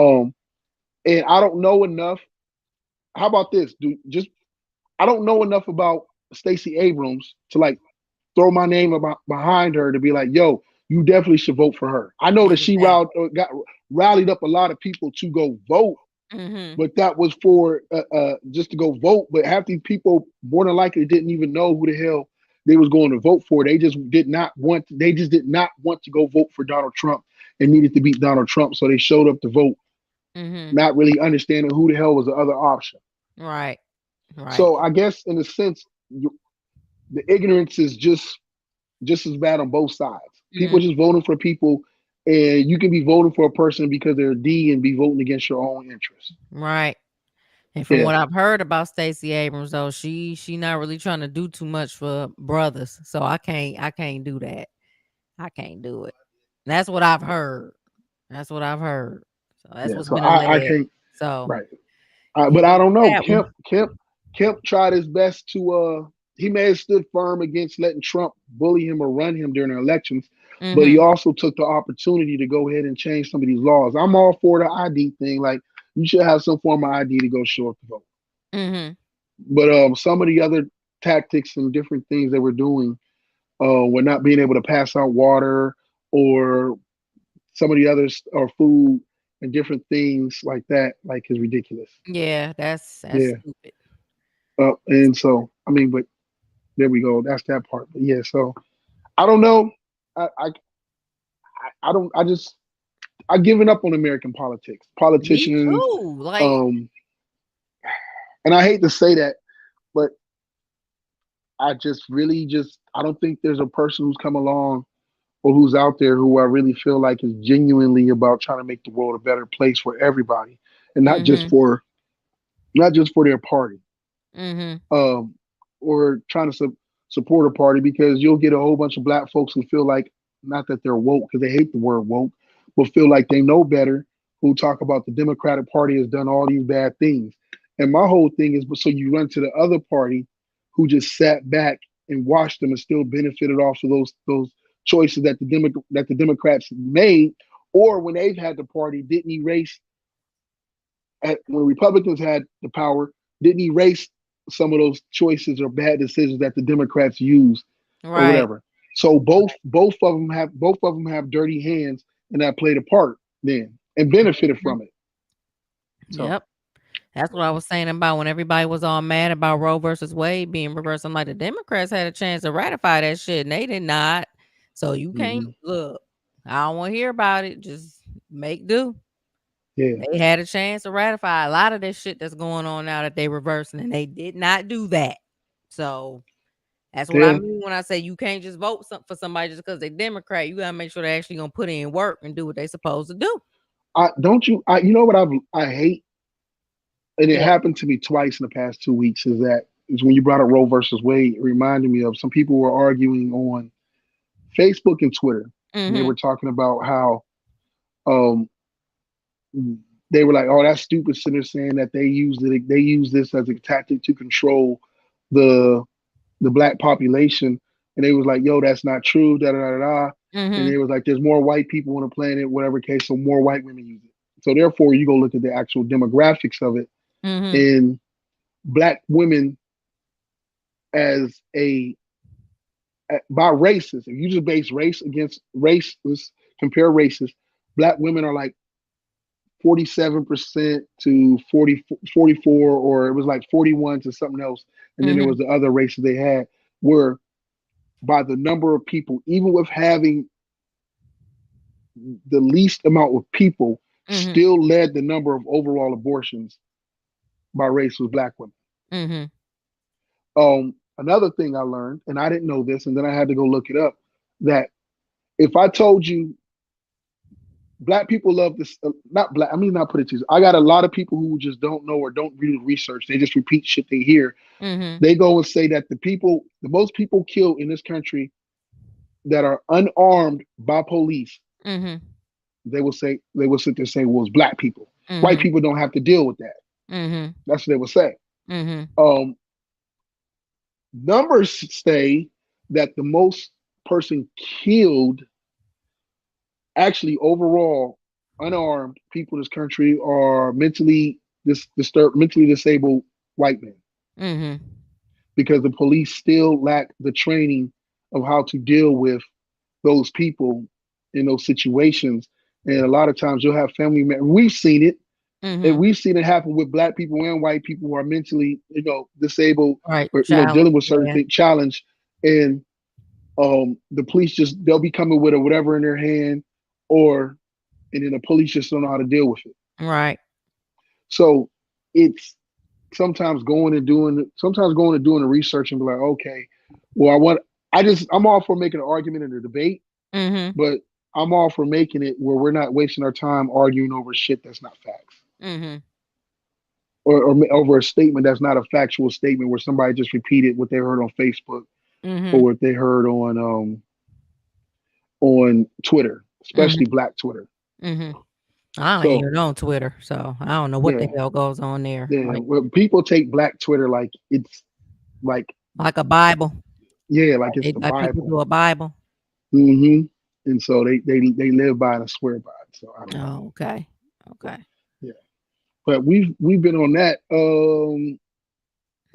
And I don't know enough. How about this? I don't know enough about Stacey Abrams to like throw my name behind her to be like, yo, you definitely should vote for her. I know that she Exactly. rallied up a lot of people to go vote, Mm-hmm. but that was for just to go vote. But half these people more than likely didn't even know who the hell they was going to vote for. They just did not want. They just did not want to go vote for Donald Trump and needed to beat Donald Trump, so they showed up to vote, Mm-hmm. not really understanding who the hell was the other option. Right. Right. So I guess in a sense, the ignorance is just as bad on both sides. People Mm-hmm. just voting for people, and you can be voting for a person because they're a D and be voting against your own interests. Right. And from Yeah, what I've heard about Stacey Abrams, though, she not really trying to do too much for brothers. So I can't do that. I can't do it. That's what I've heard. That's what I've heard. So that's yeah. what's So been I alleged. can't. So Right. yeah, But I you don't know. that one. Kemp tried his best to. He may have stood firm against letting Trump bully him or run him during the elections, but he Mm-hmm. also took the opportunity to go ahead and change some of these laws. I'm all for the ID thing. Like you should have some form of ID to go show up to vote. Mm-hmm. But some of the other tactics and different things they were doing, were not being able to pass out water or some of the others or food and different things like that, like is ridiculous. Yeah, that's Yeah. stupid. And so I mean, but there we go. That's that part. But yeah, so I don't know. I don't. I've given up on American politics, Me politicians. too. Like, Um, and I hate to say that, but I just really I don't think there's a person who's come along or who's out there who I really feel like is genuinely about trying to make the world a better place for everybody, and mm-hmm. not just for their party, Mm-hmm. um, or trying to support a party because you'll get a whole bunch of black folks who feel like not that they're woke because they hate the word woke, but feel like they know better. Who talk about the Democratic Party has done all these bad things, and my whole thing is, but so you run to the other party who just sat back and watched them and still benefited off of those choices that the Democrats made, or when they've had the party didn't erase when Republicans had the power didn't erase some of those choices or bad decisions that the Democrats used or Right. whatever. So both of them have dirty hands and that played a part then and benefited Mhm. from it. So Yep. That's what I was saying about when everybody was all mad about Roe versus Wade being reversed. I'm like, the Democrats had a chance to ratify that shit and they did not. So you can't mhm. look. I don't want to hear about it. Just make do. Yeah. They had a chance to ratify a lot of this shit that's going on now that they reversing, and they did not do that. So that's what I Yeah. mean when I say you can't just vote for somebody just because they're Democrat. You gotta make sure they're actually gonna put in work and do what they're supposed to do. You know what I hate, and it Yeah. happened to me twice in the past 2 weeks. Is when you brought up Roe versus Wade. It reminded me of some people were arguing on Facebook and Twitter, and they Mm-hmm. were talking about how um they were like, "Oh, that's stupid." Center saying that they use this as a tactic to control the black population, and they was like, "Yo, that's not true." Da da da da. And Mm-hmm. it was like, "There's more white people on the planet, whatever case, so more white women use it." So therefore, you go look at the actual demographics of it, Mm-hmm. and black women as by races. If you just base race against race, compare races, black women are like 47% to 44, or it was like 41 to something else. And then there Mm-hmm. was the other races they had where by the number of people, even with having the least amount of people, Mm-hmm. still led the number of overall abortions by race was black women. Mm-hmm. Another thing I learned, and I didn't know this, and then I had to go look it up, that if I told you black people love this, not black, I mean, not put it to you. I got a lot of people who just don't know or don't read research. They just repeat shit they hear. Mm-hmm. They go and say that the most people killed in this country that are unarmed by police, Mm-hmm. they will sit there and say, well, it's black people. White Mm-hmm. people don't have to deal with that. Mm-hmm. That's what they will say. Mm-hmm. Numbers say that the most person killed, actually overall, unarmed people in this country are mentally disturbed, mentally disabled white men, Mm-hmm. because the police still lack the training of how to deal with those people in those situations. And a lot of times you'll have family members. We've seen it. And Mm-hmm. we've seen it happen with black people and white people who are mentally, disabled, Right. or Challenge. dealing with certain Yeah. things, challenged, and the police they'll be coming with a whatever in their hand, and then the police just don't know how to deal with it. Right. So it's sometimes going and doing the research and be like, okay, well, I'm all for making an argument in a debate, Mm-hmm. but I'm all for making it where we're not wasting our time arguing over shit that's not facts. Mm-hmm. Or over a statement that's not a factual statement, where somebody just repeated what they heard on Facebook or Mm-hmm. what they heard on Twitter, Mm-hmm. especially Black Twitter. Mm-hmm. I don't So even know on Twitter, so I don't know what the yeah, hell goes on there. yeah. Well, people take Black Twitter like it's like Like a Bible. like it's the Like people Bible. do a Bible. hmm And so they live by it and swear by it. So I don't know. Oh, okay. But, Okay. yeah, but we've been on that.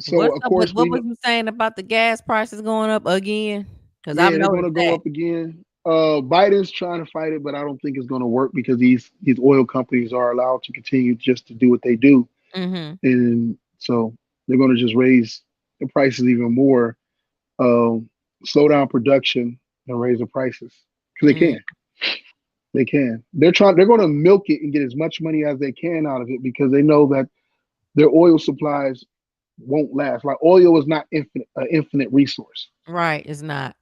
So What's of up with course what was you saying about the gas prices going up again? Because I've they're gonna noticed go that. up again. Biden's trying to fight it, but I don't think it's gonna work because these oil companies are allowed to continue just to do what they do, Mm-hmm. and so they're gonna just raise the prices even more, slow down production and raise the prices because they Mm-hmm. can. They can. They're going to milk it and get as much money as they can out of it because they know that their oil supplies won't last. Like oil is not infinite resource. Right. It's not.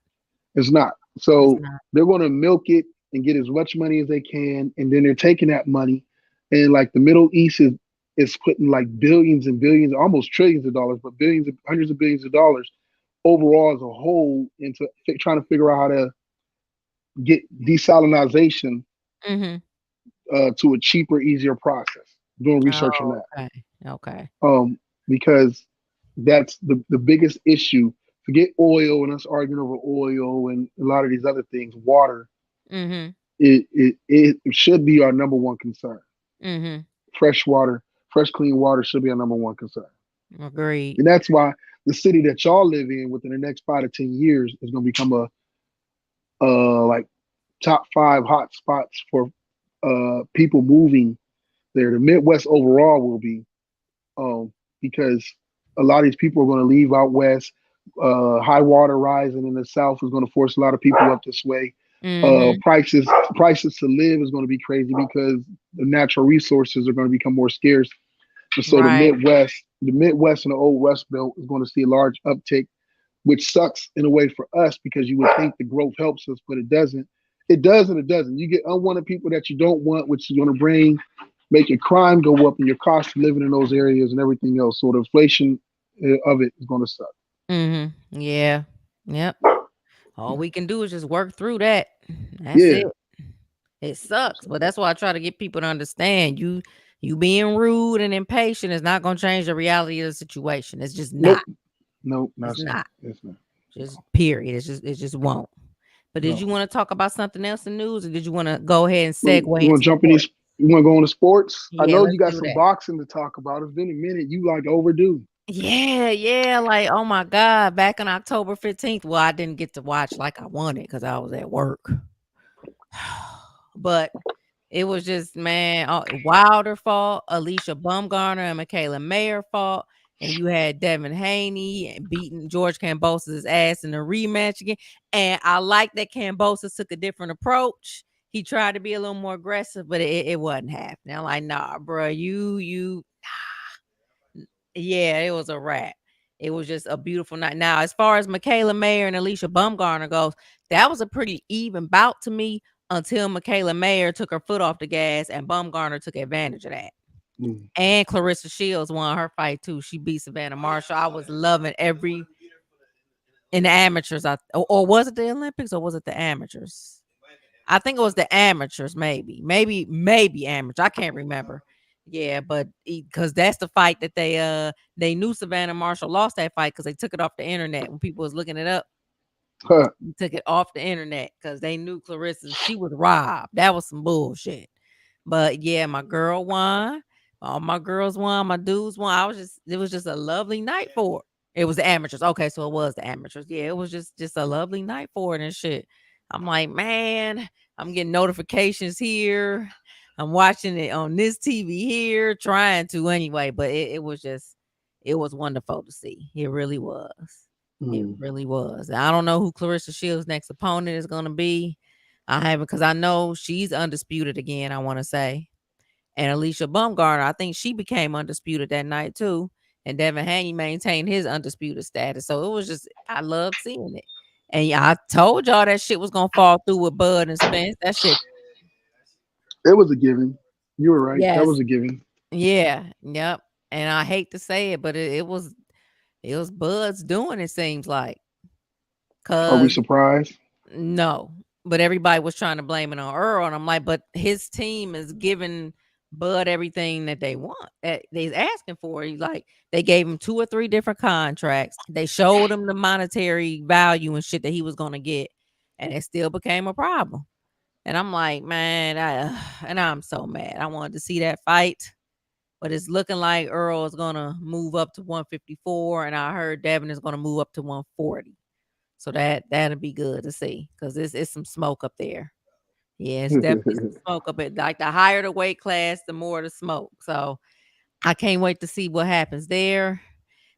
It's not. It's So not. they're going to milk it and get as much money as they can, and then they're taking that money, and like the Middle East is putting like billions and billions, almost trillions of dollars, but billions, hundreds of billions of dollars overall as a whole into trying to figure out how to get desalinization Mm-hmm. to a cheaper, easier process. Doing research on Oh, that, okay. Okay. because that's the biggest issue. Forget oil and us arguing over oil and a lot of these other things. Water, Mm-hmm. it should be our number one concern. Mm-hmm. Fresh water, fresh clean water should be our number one concern, Agreed. and that's why the city that y'all live in within the next 5 to 10 years is going to become like top 5 hot spots for people moving there. The Midwest overall will be, because a lot of these people are going to leave out west. High water rising in the south is going to force a lot of people up this way. Mm-hmm. Prices to live is going to be crazy because the natural resources are going to become more scarce. And so Right. The Midwest and the old Rust Belt is going to see a large uptick, which sucks in a way for us because you would think the growth helps us, but it doesn't. It does and it doesn't. You get unwanted people that you don't want, which is going to make your crime go up and your cost of living in those areas and everything else. So the inflation of it is going to suck. Mm-hmm. Yeah. Yep. All we can do is just work through that. That's Yeah. it. It sucks, but that's why I try to get people to understand you being rude and impatient is not going to change the reality of the situation. It's just Nope. not. Nope. It's That's not. not. It's not. Just period. It just won't. But did No. you want to talk about something else in news, or did you want to go ahead and You segue want to into jump in sports? these? You want to go into sports? I Yeah, know you let's got do some that. boxing to talk about. It's been a minute. You like overdue. Yeah, yeah. Like, oh my God, back on October 15th. Well, I didn't get to watch like I wanted because I was at work. But it was just, man, Wilder fought, Alicia Bumgarner and Michaela Mayer fought, and you had Devin Haney beating George Kambosos' ass in the rematch again. And I like that Kambosos took a different approach. He tried to be a little more aggressive, but it wasn't happening. I'm like, nah, bro, yeah, it was a wrap. It was just a beautiful night. Now, as far as Michaela Mayer and Alicia Bumgarner goes, that was a pretty even bout to me until Michaela Mayer took her foot off the gas and Bumgarner took advantage of that. Mm. And Clarissa Shields won her fight too. She beat Savannah Marshall. I was loving every in the amateurs. Or was it the Olympics or was it the amateurs? I think it was the amateurs, maybe amateur. I can't remember. Yeah, but because that's the fight that they knew Savannah Marshall lost that fight because they took it off the internet when people was looking it up. Huh. Took it off the internet because they knew Clarissa, she was robbed. That was some bullshit. But yeah, my girl won. All my girls won. My dudes won. It was just a lovely night for it. It was the amateurs. Okay, so it was the amateurs. Yeah, it was just a lovely night for it and shit. I'm like, man, I'm getting notifications here. I'm watching it on this TV here, trying to anyway. But it was wonderful to see. It really was. It Mm. really was. I don't know who Clarissa Shields' next opponent is going to be. I haven't because I know she's undisputed again. I want to say, and Alicia Bumgarner, I think she became undisputed that night too. And Devin Haney maintained his undisputed status. So it was just, I loved seeing it. And yeah, I told y'all that shit was gonna fall through with Bud and Spence. That shit, It was a given. You were right. That yes, was a given. yeah, yep. And I hate to say it, but it was Bud's doing. It seems like, Are we cause surprised? no, but everybody was trying to blame it on Earl, and I'm like, but his team is giving Bud everything that they want, that they's asking for. He's like, they gave him 2 or 3 different contracts. They showed him the monetary value and shit that he was gonna get, and it still became a problem. And I'm like, man, and I'm so mad. I wanted to see that fight, but it's looking like Earl is gonna move up to 154, and I heard Devin is gonna move up to 140. So that'll be good to see because it's some smoke up there. Yeah, it's definitely some smoke up it. Like the higher the weight class, the more the smoke. So I can't wait to see what happens there.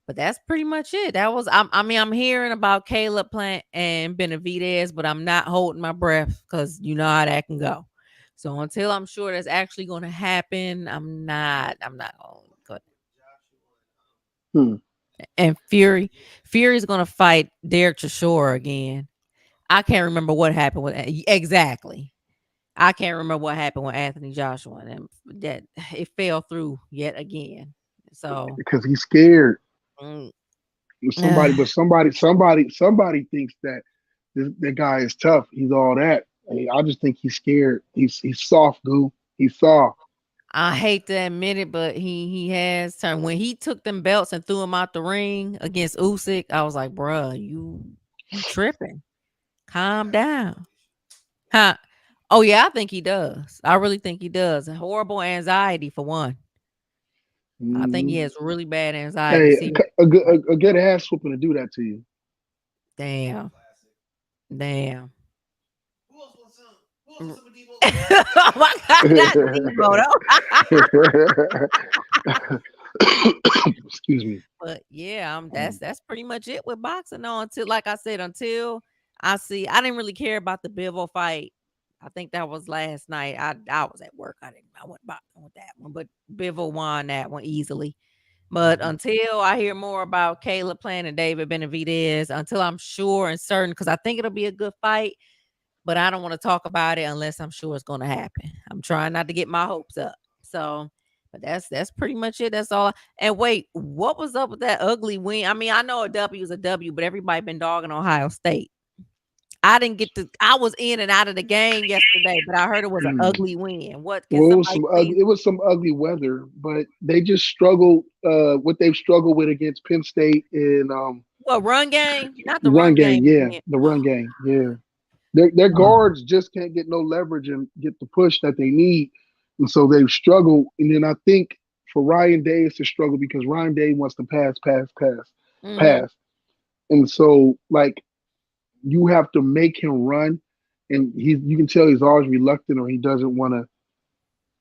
But that's pretty much it. I mean, I'm hearing about Caleb Plant and Benavidez, but I'm not holding my breath because you know how that can go. So until I'm sure that's actually going to happen, I'm not going. Hmm. And Fury's going to fight Derek Chisora again. I can't remember what happened with exactly. I can't remember what happened with Anthony Joshua, and that it fell through yet again. So, Because he's scared. mm, Somebody thinks that that guy is tough. He's all that. I just think he's scared. He's soft, goo. He's soft. I hate to admit it, but he has turned. When he took them belts and threw them out the ring against Usyk, I was like, bruh, you tripping. Calm down. Huh? Oh yeah, I think he does. I really think he does. Horrible anxiety for one. I think he Mhm. has really bad anxiety. Hey, See, a good ass whooping to do that to you. damn, damn. Oh my God, not Debo though. Excuse me. But yeah, that's pretty much it with boxing. No, until like I said, until I see. I didn't really care about the Bivol fight. I think that was last night. I was at work. I went back on that one, but Bivol won that one easily. But until I hear more about Caleb Plant and David Benavidez, until I'm sure and certain, because I think it'll be a good fight, but I don't want to talk about it unless I'm sure it's going to happen. I'm trying not to get my hopes up. So, but that's pretty much it. That's all. And wait, what was up with that ugly win? I mean, I know a W is a W, but everybody been dogging Ohio State. I didn't get to. I was in and out of the game yesterday, but I heard it was an ugly win. What can Well, somebody please? it was some ugly weather, but they just struggled. What they've struggled with against Penn State and What run game? Not the run run game. game Yeah, again. the run game. Yeah, their guards just can't get no leverage and get the push that they need, and so they've struggled. And then I think for Ryan Day, it's a struggle because Ryan Day wants to Mm-hmm. pass, and so like you have to make him run, and you can tell he's always reluctant or he doesn't want to.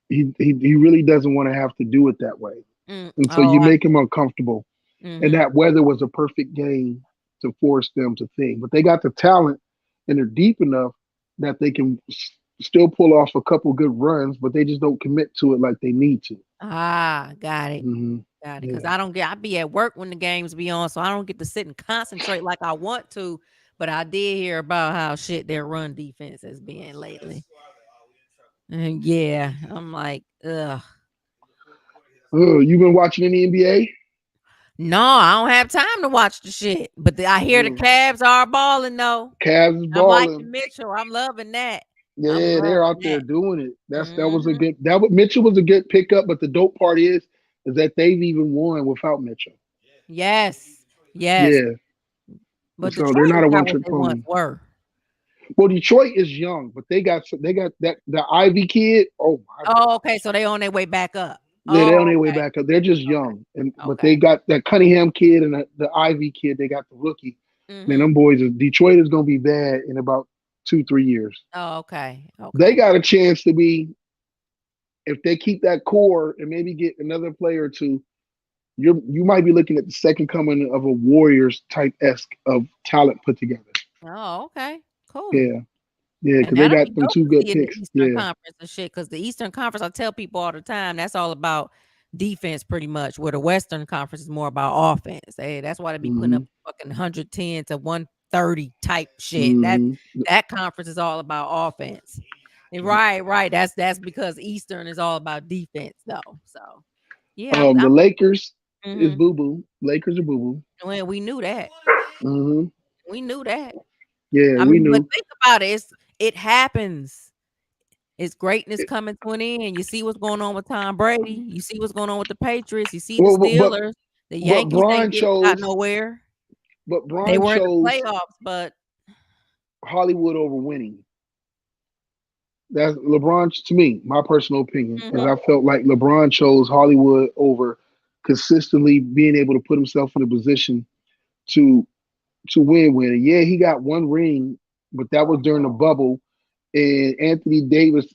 He really doesn't want to have to do it that way, Mm. and so Oh. you make him uncomfortable. And Mm-hmm. that weather was a perfect game to force them to think. But they got the talent, and they're deep enough that they can still pull off a couple good runs, but they just don't commit to it like they need to. Ah, got it. Hmm. Got it. Because Yeah. I don't get. I be at work when the games be on, so I don't get to sit and concentrate like I want to. But I did hear about how shit their run defense has been lately. And yeah, I'm like, ugh. Oh, you been watching any NBA? No, I don't have time to watch the shit. But I hear the Mm. Cavs are balling though. Cavs is I'm liking balling. Mitchell. I'm loving that. I'm Yeah, they're loving out there that. doing it. That was a Hmm. good. Mitchell was a good pickup, but the dope part is that they've even won without Mitchell. Yes. Yes. Yeah, But so they're Detroit not is a not one what trick they once pony. were. Well, Detroit is young, but they got that the Ivy kid. Oh my God, Oh, okay. So they on their way back up. they're on Oh, their way okay. back up. They're just young, and but Okay. they got that Cunningham kid and the Ivy kid. They got the rookie. Man, Mhm. them boys. Detroit is gonna be bad in about 2-3 years. Oh, okay. They Okay. got a chance to be if they keep that core and maybe get another player or two. You might be looking at the second coming of a Warriors type esque of talent put together. Oh, okay. Cool. Yeah, yeah, And because they that'll be got them dope two to good see in the picks. Eastern Yeah. Conference and shit. Because the Eastern Conference, I tell people all the time, that's all about defense pretty much, where the Western Conference is more about offense. Hey, that's why they be putting up Hmm. fucking 110 to 130 type shit. That Hmm. that conference is all about offense. And right. That's because Eastern is all about defense though. So yeah, The Lakers is mhm. boo boo. Lakers are boo boo. Well, we knew that. Hmm. We knew that. Yeah, I we mean, but knew. think about it. It happens. It's greatness coming to an end. You see what's going on with Tom Brady. You see what's going on with the Patriots. You see the Well, Steelers. The but Yankees ain't Braun got chose. nowhere. But They Braun were in the chose playoffs, but Hollywood over winning. That's LeBron to me. My personal opinion is mhm, I felt like LeBron chose Hollywood over consistently being able to put himself in a position to win. Yeah, he got one ring, but that was during the bubble, and Anthony Davis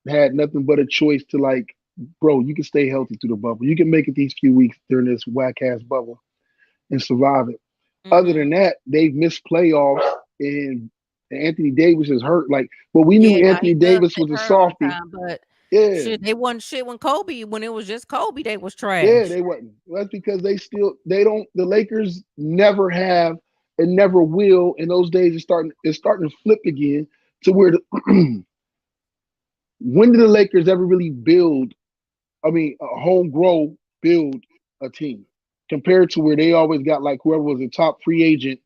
had nothing but a choice to like, bro, you can stay healthy through the bubble. You can make it these few weeks during this whack ass bubble and survive it. Other mhm. than that, they've missed playoffs and Anthony Davis is hurt. Like, but we Yeah, knew now he Anthony does Davis sit was a hurt on softie. time, but Yeah, shit, they wasn't shit when it was just Kobe, they was yeah, trash. they wasn't. That's because they don't. The Lakers never have and never will. In those days, it's starting to flip again to where when did the Lakers ever really build? I mean, a homegrown build a team compared to where they always got like whoever was a top free agent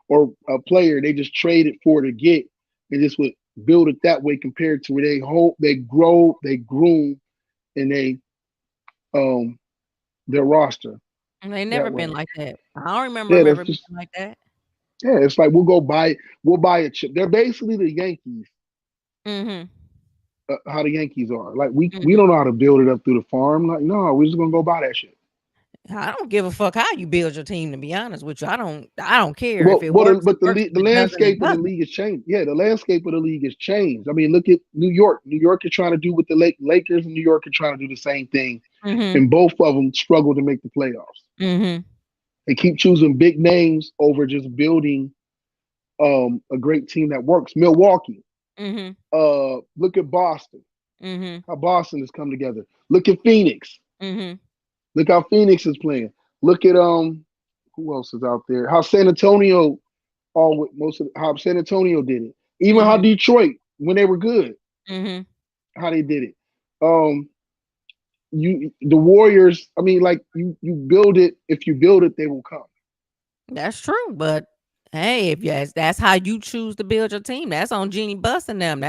or a player they just traded for to get and just would build it that way compared to where they grow, they groom, and they um their roster And they never that been way. like that. I don't remember Yeah, them that's ever being just like that. yeah. It's like we'll buy a chip. They're basically the Yankees. Mhm. How the Yankees are. Like we Mhm. don't know how to build it up through the farm. Like no, we're just gonna go buy that shit. I don't give a fuck how you build your team, to be honest with you. I don't care. If Well, it well, works, it but works. the If it doesn't, it landscape of the doesn't. league has changed. Yeah, the landscape of the league has changed. I mean, look at New York. New York is trying to do what the Lakers and New York are trying to do the same thing, Mhm. and both of them struggle to make the playoffs. Mhm. They keep choosing big names over just building a great team that works. Milwaukee. Mm-hmm. Look at Boston. Mm-hmm. How Boston has come together. Look at Phoenix. Mm-hmm. Look how Phoenix is playing. Look at who else is out there? How San Antonio how San Antonio did it. Even how Mm-hmm. Detroit when they were good, Mm-hmm. how they did it. The Warriors. I mean, like you build it. If you build it, they will come. That's true, but hey, if yes, that's how you choose to build your team. That's on Jeannie Buss and them.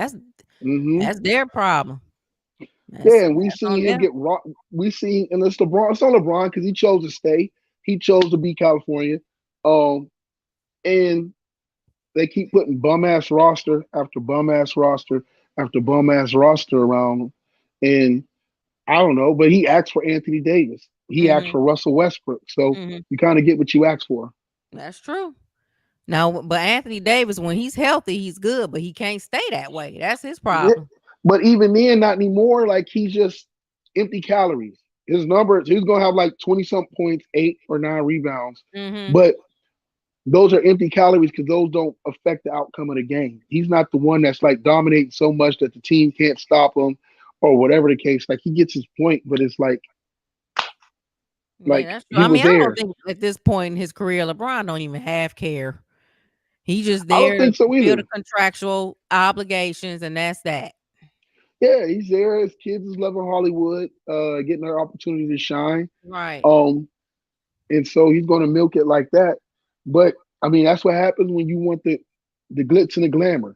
Hmm. That's their problem. Yeah, and we That's on seen him them. get raw. We seen, and it's LeBron. It's on LeBron because he chose to stay. He chose to be California. Um, and they keep putting bum ass roster after bum ass roster after bum ass roster around him. And I don't know, but he asked for Anthony Davis. He asked Mm-hmm. for Russell Westbrook. So Mm-hmm. you kind of get what you asked for. That's true. Now, but Anthony Davis, when he's healthy, he's good, but he can't stay that way. That's his Yeah, problem. but even then, not anymore. Like he's just empty calories. His numbers, he's gonna have like 20 some points, 8 or 9 rebounds. Mm-hmm. But those are empty calories because those don't affect the outcome of the game. He's not the one that's like dominating so much that the team can't stop him or whatever the case. Like he gets his point, but it's Yeah, like that's true. he I was mean, I don't there. think at this point in his career, LeBron don't even have care. He's just I don't there to think so fulfill either. the contractual obligations, and that's that. Yeah, he's there. His kids is loving Hollywood, getting their opportunity to shine. Right. Um, and so he's gonna milk it like that. But I mean, that's what happens when you want the glitz and the glamour.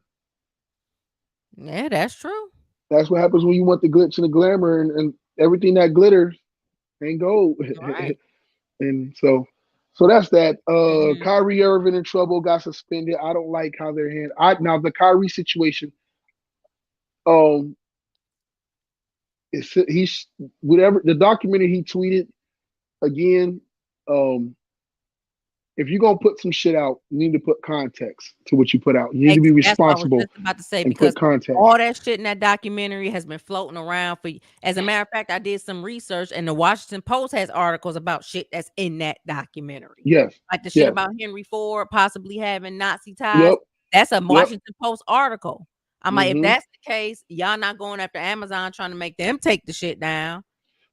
Yeah, that's true. That's what happens when you want the glitz and the glamour and everything that glitters ain't gold. Right. And so that's that. Mm-hmm. Kyrie Irving in trouble, got suspended. I don't like how they're handled. Now the Kyrie situation, um, he's whatever the documentary he tweeted again. Um, if you're gonna put some shit out, you need to put context to what you put out. You need to be That's what I was responsible just about to say and put because context. all that shit in that documentary has been floating around for. As a matter of fact, I did some research, and the Washington Post has articles about shit that's in that documentary, Yes, like the shit yes, about Henry Ford possibly having Nazi ties. yep, That's a yep. Washington Post article. I'm like, if Mm-hmm. that's the case, y'all not going after Amazon trying to make them take the shit down.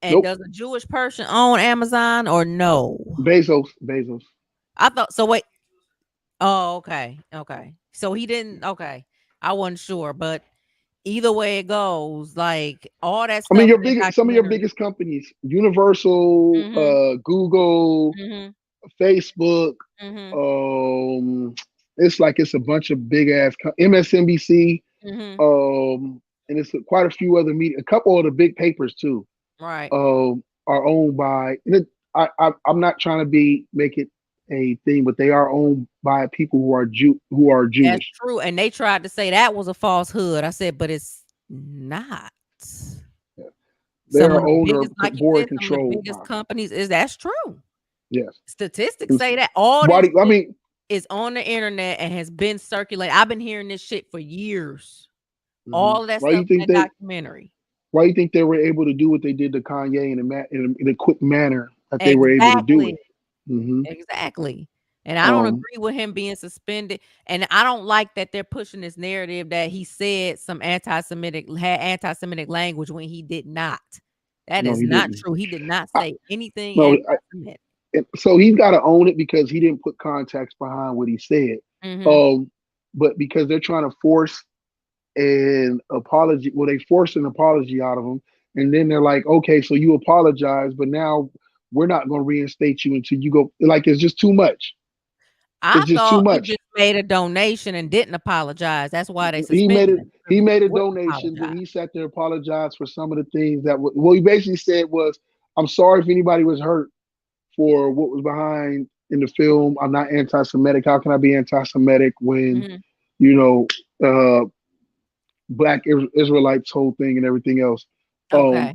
And Nope. does a Jewish person own Amazon or no? Bezos. I thought so. Wait. Oh, okay. Okay. So he didn't. Okay. I wasn't sure, but either way it goes, like all that I mean, stuff in that some of your documentary. biggest companies, Universal, Mhm. Google, Mhm. Facebook. Mhm. Um, it's a bunch of big ass MSNBC. Mhm. And it's quite a few other media. A couple of the big papers too. Right. Are owned by. I'm not trying to make it a thing, but they are owned by people who are That's Jewish. true. And they tried to say that was a falsehood. I said, but it's not. They Some are of the owned or biggest, like you board said, some of the controlled biggest by. companies is that's true. Yes. Statistics say that all this I mean, is on the internet and has been circulated. I've been hearing this shit for years. mhm. All of that why do stuff you in think that they? documentary. Why do you think they were able to do what they did to Kanye in a quick manner that they were able to do Exactly. it? Mm-hmm. Exactly. And I don't Um, agree with him being suspended. And I don't like that they're pushing this narrative that he said some anti-Semitic language when he did not. That no, is he not didn't. true. He did not I, say anything no, anti-Semitic. so he's got to own it because he didn't put context behind what he said. Mm-hmm. But because they're trying to force an apology, well, they forced an apology out of him, and then they're like, okay, so you apologize, but now we're not going to reinstate you until you go. Like it's just too much. I It's just too thought he much. just made a donation and didn't apologize. That's why they He made suspended it. him. He made a Wouldn't donation, then apologize. he sat there and apologized for some of the things that. What he basically said was, "I'm sorry if anybody was hurt for what was behind in the film. I'm not anti-Semitic. How can I be anti-Semitic when Mm-hmm. you know Black Israelites whole thing and everything else?" Um, Okay.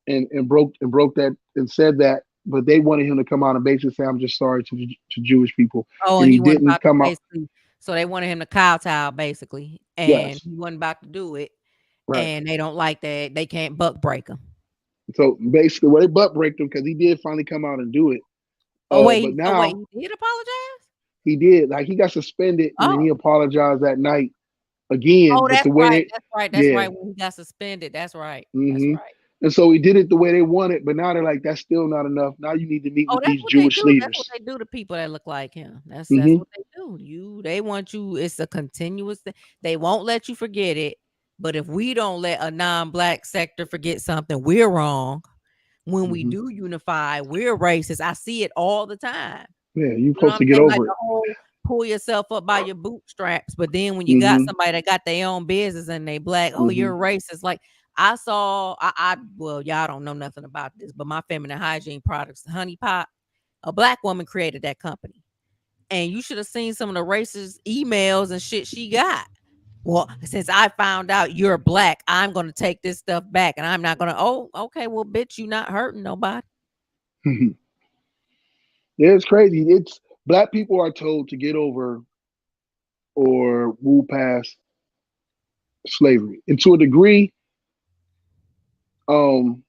and broke that and said that, but they wanted him to come out and basically say, "I'm just sorry to Jewish people," Oh, and and he he wasn't didn't about to come out. basically. So they wanted him to kowtow basically, and Yes, he wasn't about to do it. right. And they don't like that. They can't buck break him. So basically, well, they butt braked him because he did finally come out and do it. Oh But wait, now he did apologize? He did. Like he got suspended and then he Oh, apologized that night again. oh, But that's the way right. they, That's right. That's yeah. right. When he got suspended. That's right. That's hmm right. And so he did it the way they wanted. But now they're like, that's still not enough. Now you need to meet Oh, with that's these what they Jewish do. That's what leaders. they do to people that look like him. That's hmm what they do. They want you. It's a continuous thing. They won't let you forget it. But if we don't let a non-black sector forget something, we're wrong. When we hmm do unify, we're racist. I see it all the time. Yeah, you're You know what supposed I'm to get saying? Like over it. the whole pull yourself up by your bootstraps. But then when you got hmm somebody that got their own business and they black, oh, hmm you're racist. Like I well, y'all don't know nothing about this, but my feminine hygiene products, Honey Pot, a black woman created that company. And you should have seen some of the racist emails and shit she got. Well, since I found out you're black, I'm gonna take this stuff back and I'm not gonna, oh, okay, well, bitch, you not hurting nobody. Yeah, it's crazy. It's black people are told to get over or move past slavery. And to a degree, um,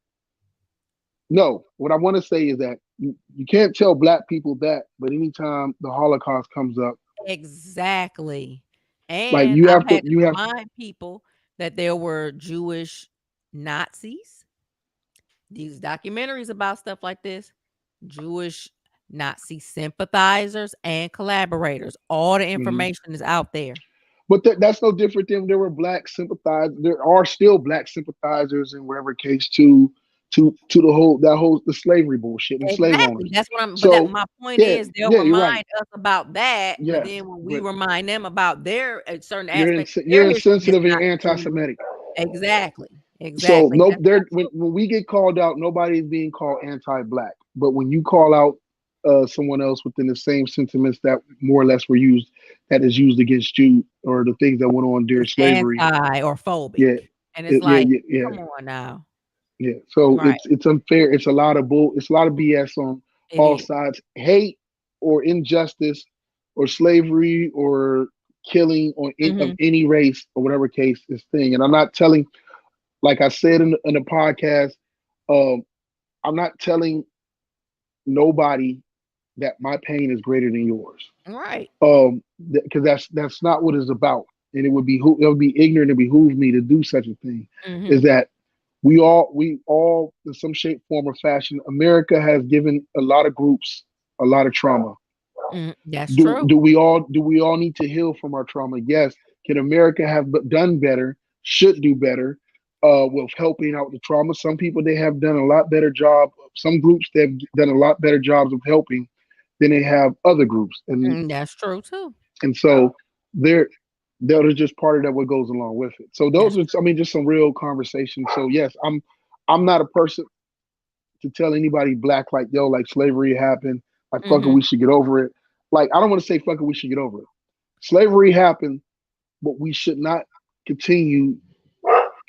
no. What I want to say is that you can't tell black people that, but anytime the Holocaust comes up, Exactly. like And I've had to you have remind people that there were Jewish Nazis. These documentaries about stuff like this, Jewish Nazi sympathizers and collaborators. All the mhm. information is out there. But that's no different than there were black sympathizers. There are still black sympathizers in whatever case to the whole the slavery bullshit and slave Exactly. owners. That's what I'm but that So my point yeah, is they'll yeah, you're right. remind us about that, but Yes, then when we but remind them about their certain aspects of their you're history that's insensitive and not you're true. anti-Semitic. Exactly. So Exactly. no, That's there not true. when we get called out, nobody's being called anti-black. But when you call out someone else within the same sentiments that more or less were used, that is used against you or the things that went on during It's slavery, anti or phobic. yeah, And it's yeah, like, yeah, yeah, come on now. yeah. So Right. it's unfair. It's a lot of bull. It's a lot of BS on It all is. sides. Hate or injustice or slavery or killing on of Mhm. any race or whatever case is thing. And I'm not telling, like I said in the podcast, um, I'm not telling nobody that my pain is greater than yours. Right. Because that's not what it's about. And it would be ignorant to behoove me to do such a thing. Is Mhm. that we all in some shape, form, or fashion, America has given a lot of groups a lot of trauma. That's true. Do we all need to heal from our trauma? Yes. Can America have done better? Should do better with helping out the trauma. Some people they have done a lot better job. Some groups they've done a lot better jobs of helping than they have other groups, That's true too. and so they're that is just part of that what goes along with it. So those That's are, I mean, just some real conversations. So yes, I'm not a person to tell anybody black like yo, like slavery happened, like true. fuck it, we should get over it. Like I don't want to say fuck it, we should get over it. Slavery happened, but we should not continue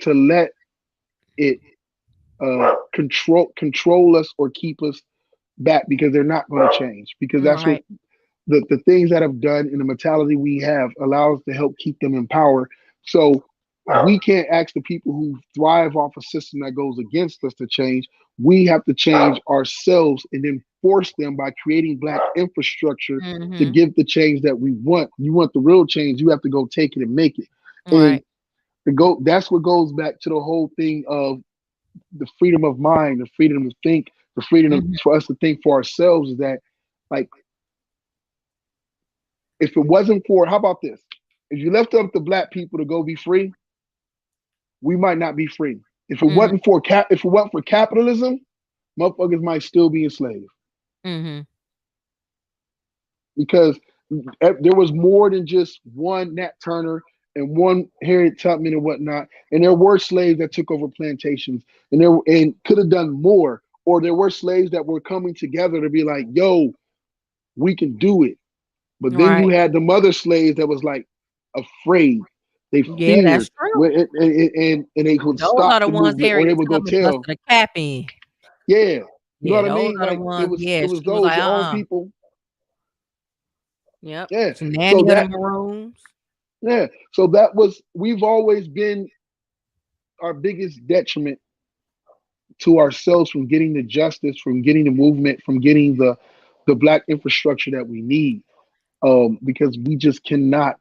to let it control us or keep us back because they're not going to change. Because that's what Right. the things that have done and the mentality we have allows to help keep them in power. So we can't ask the people who thrive off a system that goes against us to change. We have to change ourselves and then force them by creating black infrastructure to Mhm. give the change that we want. You want the real change, you have to go take it and make it. And Right. that's what goes back to the whole thing of the freedom of mind, the freedom to think, the freedom Mhm. for us to think for ourselves is that like if it wasn't for, how about this? If you left up to black people to go be free, we might not be free. If it Mhm. wasn't for if it wasn't for capitalism, motherfuckers might still be enslaved Mhm. because there was more than just one Nat Turner and one Harriet Tubman and whatnot, and there were slaves that took over plantations, and could have done more, or there were slaves that were coming together to be like, "Yo, we can do it." But then you Right. had the mother slaves that was like afraid. They Yeah, that's feared, true. and they would Those are stop the the ones movement, or they Harriet would go Tubman busted tell. a cap in. Yeah, you know Yeah, what I those mean? are the Like ones. it Yeah, was she was those like, your own people. Yep. Yeah. Some So nanny of the that maroons. yeah. So that was we've always been our biggest detriment to ourselves from getting the justice, from getting the movement, from getting the black infrastructure that we need. because we just cannot.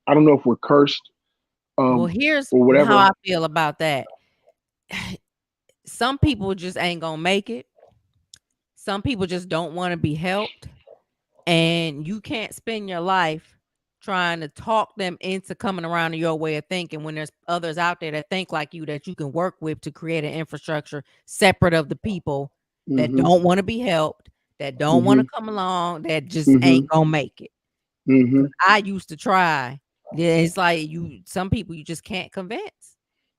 I don't know if we're cursed, Well, here's or how whatever. I feel about that. Some people just ain't gonna make it. Some people just don't want to be helped. And you can't spend your life trying to talk them into coming around to your way of thinking when there's others out there that think like you that you can work with to create an infrastructure separate of the people that Mm-hmm. don't want to be helped, that don't want to Mm-hmm. come along, that just Mm-hmm. ain't gonna make it. Mm-hmm. 'Cause I used to try. Yeah, it's like some people you just can't convince.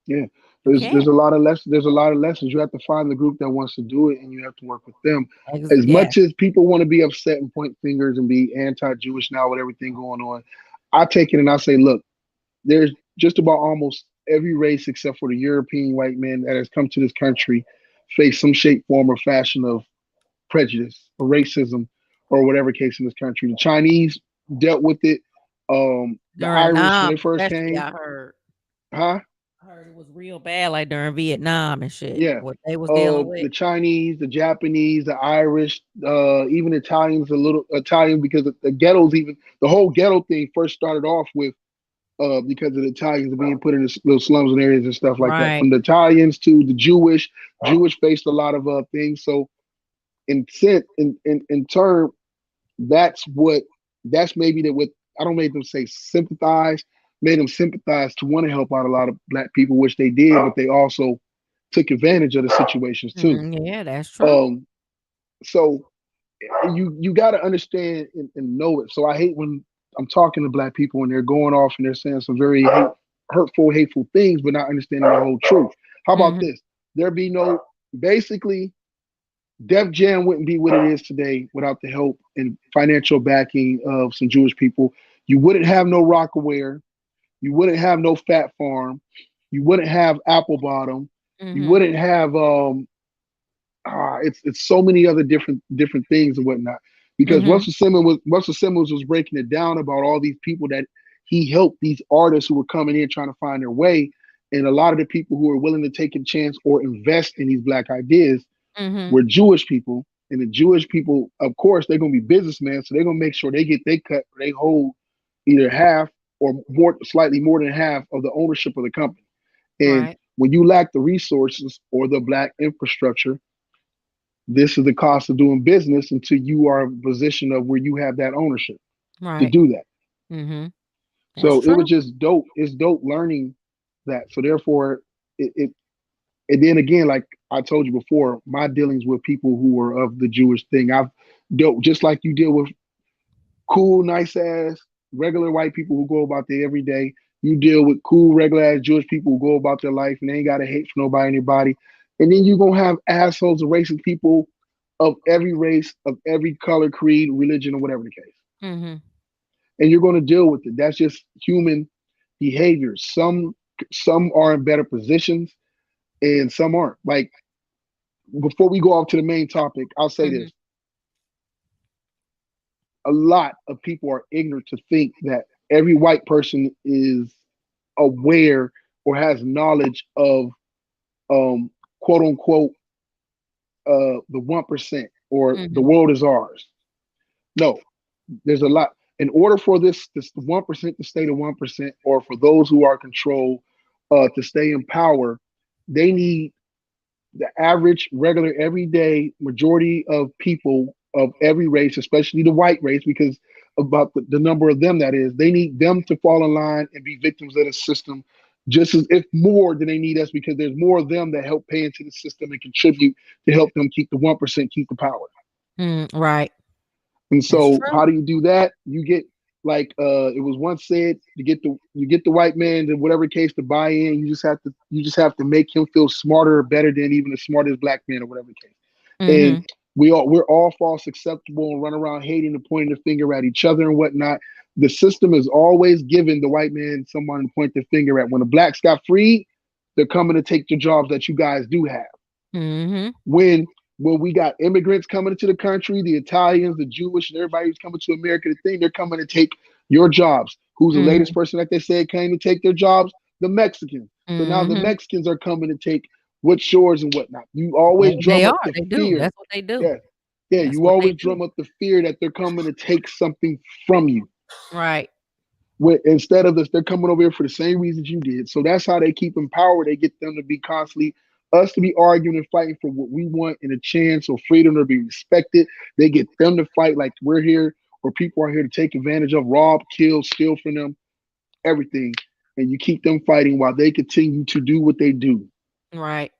Yeah. You There's can't. a lot of lessons. There's a lot of lessons. You have to find the group that wants to do it, and you have to work with them. As Yeah. much as people want to be upset and point fingers and be anti-Jewish now with everything going on, I take it and I say, look, there's just about almost every race except for the European white man that has come to this country face some shape, form, or fashion of prejudice or racism or whatever case in this country. The Chinese dealt with it. The During Irish when Nam, they first especially came, I heard. huh? I heard it was real bad, like during Vietnam and shit. Yeah. What they was dealing with. The Chinese, the Japanese, the Irish, even Italians, a little Italian because the ghettos, even the whole ghetto thing first started off with because of the Italians being put in the little slums and areas and stuff like that. Right. From the Italians to the Jewish faced a lot of things. So in turn, that's what that's maybe that what I don't make them say sympathize, made them sympathize to want to help out a lot of black people, which they did, but they also took advantage of the situations too. Yeah, that's true. Um, so you got to understand and know it. So I hate when I'm talking to black people and they're going off and they're saying some very hurtful, hateful things, but not understanding the whole truth. How about Mhm. this? There be no basically Def Jam wouldn't be what it is today without the help and financial backing of some Jewish people. You wouldn't have no Rockaware. You wouldn't have no Fat Farm. You wouldn't have Apple Bottom. You Mhm. wouldn't have it's so many other different things and whatnot. Because Mhm. Russell Simmons was breaking it down about all these people that he helped, these artists who were coming in trying to find their way, and a lot of the people who were willing to take a chance or invest in these black ideas Mhm. were Jewish people. And the Jewish people, of course, they're gonna be businessmen, so they're gonna make sure they get their cut, or they hold either half or more, slightly more than half of the ownership of the company. And Right. when you lack the resources or the black infrastructure, this is the cost of doing business until you are in a position of where you have that ownership to Right. do that. Mhm. That's So it was true. just dope. It's dope learning that. So therefore, it and then again, like I told you before, my dealings with people who were of the Jewish thing, I've dealt just like you deal with cool, nice ass, regular white people who go about their every day. You deal with cool, regular ass Jewish people who go about their life and they ain't got to hate for nobody, anybody. And then you're going to have assholes and racist people of every race, of every color, creed, religion, or whatever the case. Mhm. And you're going to deal with it. That's just human behavior. Some are in better positions and some aren't. Like before we go off to the main topic, I'll say Mhm. this. A lot of people are ignorant to think that every white person is aware or has knowledge of quote unquote the 1% or the Mhm. world is ours. No, there's a lot. In order for this 1% to stay the 1%, or for those who are controlled to stay in power, they need the average, regular, everyday majority of people of every race, especially the white race, because about the number of them that is, they need them to fall in line and be victims of the system just as if more than they need us because there's more of them that help pay into the system and contribute to help them keep the 1% keep the power. Right. And That's so true. how do you do that? You get like it was once said, you get the white man in whatever case to buy in, you just have to make him feel smarter or better than even the smartest black man or whatever the case. And Mhm. we're all false acceptable and run around hating and pointing the finger at each other and whatnot. The system is always giving the white man someone to point the finger at. When the blacks got freed, they're coming to take the jobs that you guys do have. Mhm. When we got immigrants coming into the country, the Italians, the Jewish, and everybody who's coming to America, the thing they're coming to take your jobs. Who's the latest Mhm. person that they said came to take their jobs? The Mexicans. So now the Mhm. Mexicans are coming to take what's yours and whatnot. You always They drum up are. the They do. fear. That's what they do. Yeah. Yeah, That's you what they always do. drum up the fear that they're coming to take something from you. Right. Instead of this, they're coming over here for the same reasons you did. So that's how they keep in power. They get them to be constantly us to be arguing and fighting for what we want and a chance or freedom to be respected. They get them to fight like we're here, or people are here to take advantage of, rob, kill, steal from them, everything. And you keep them fighting while they continue to do what they do. Right.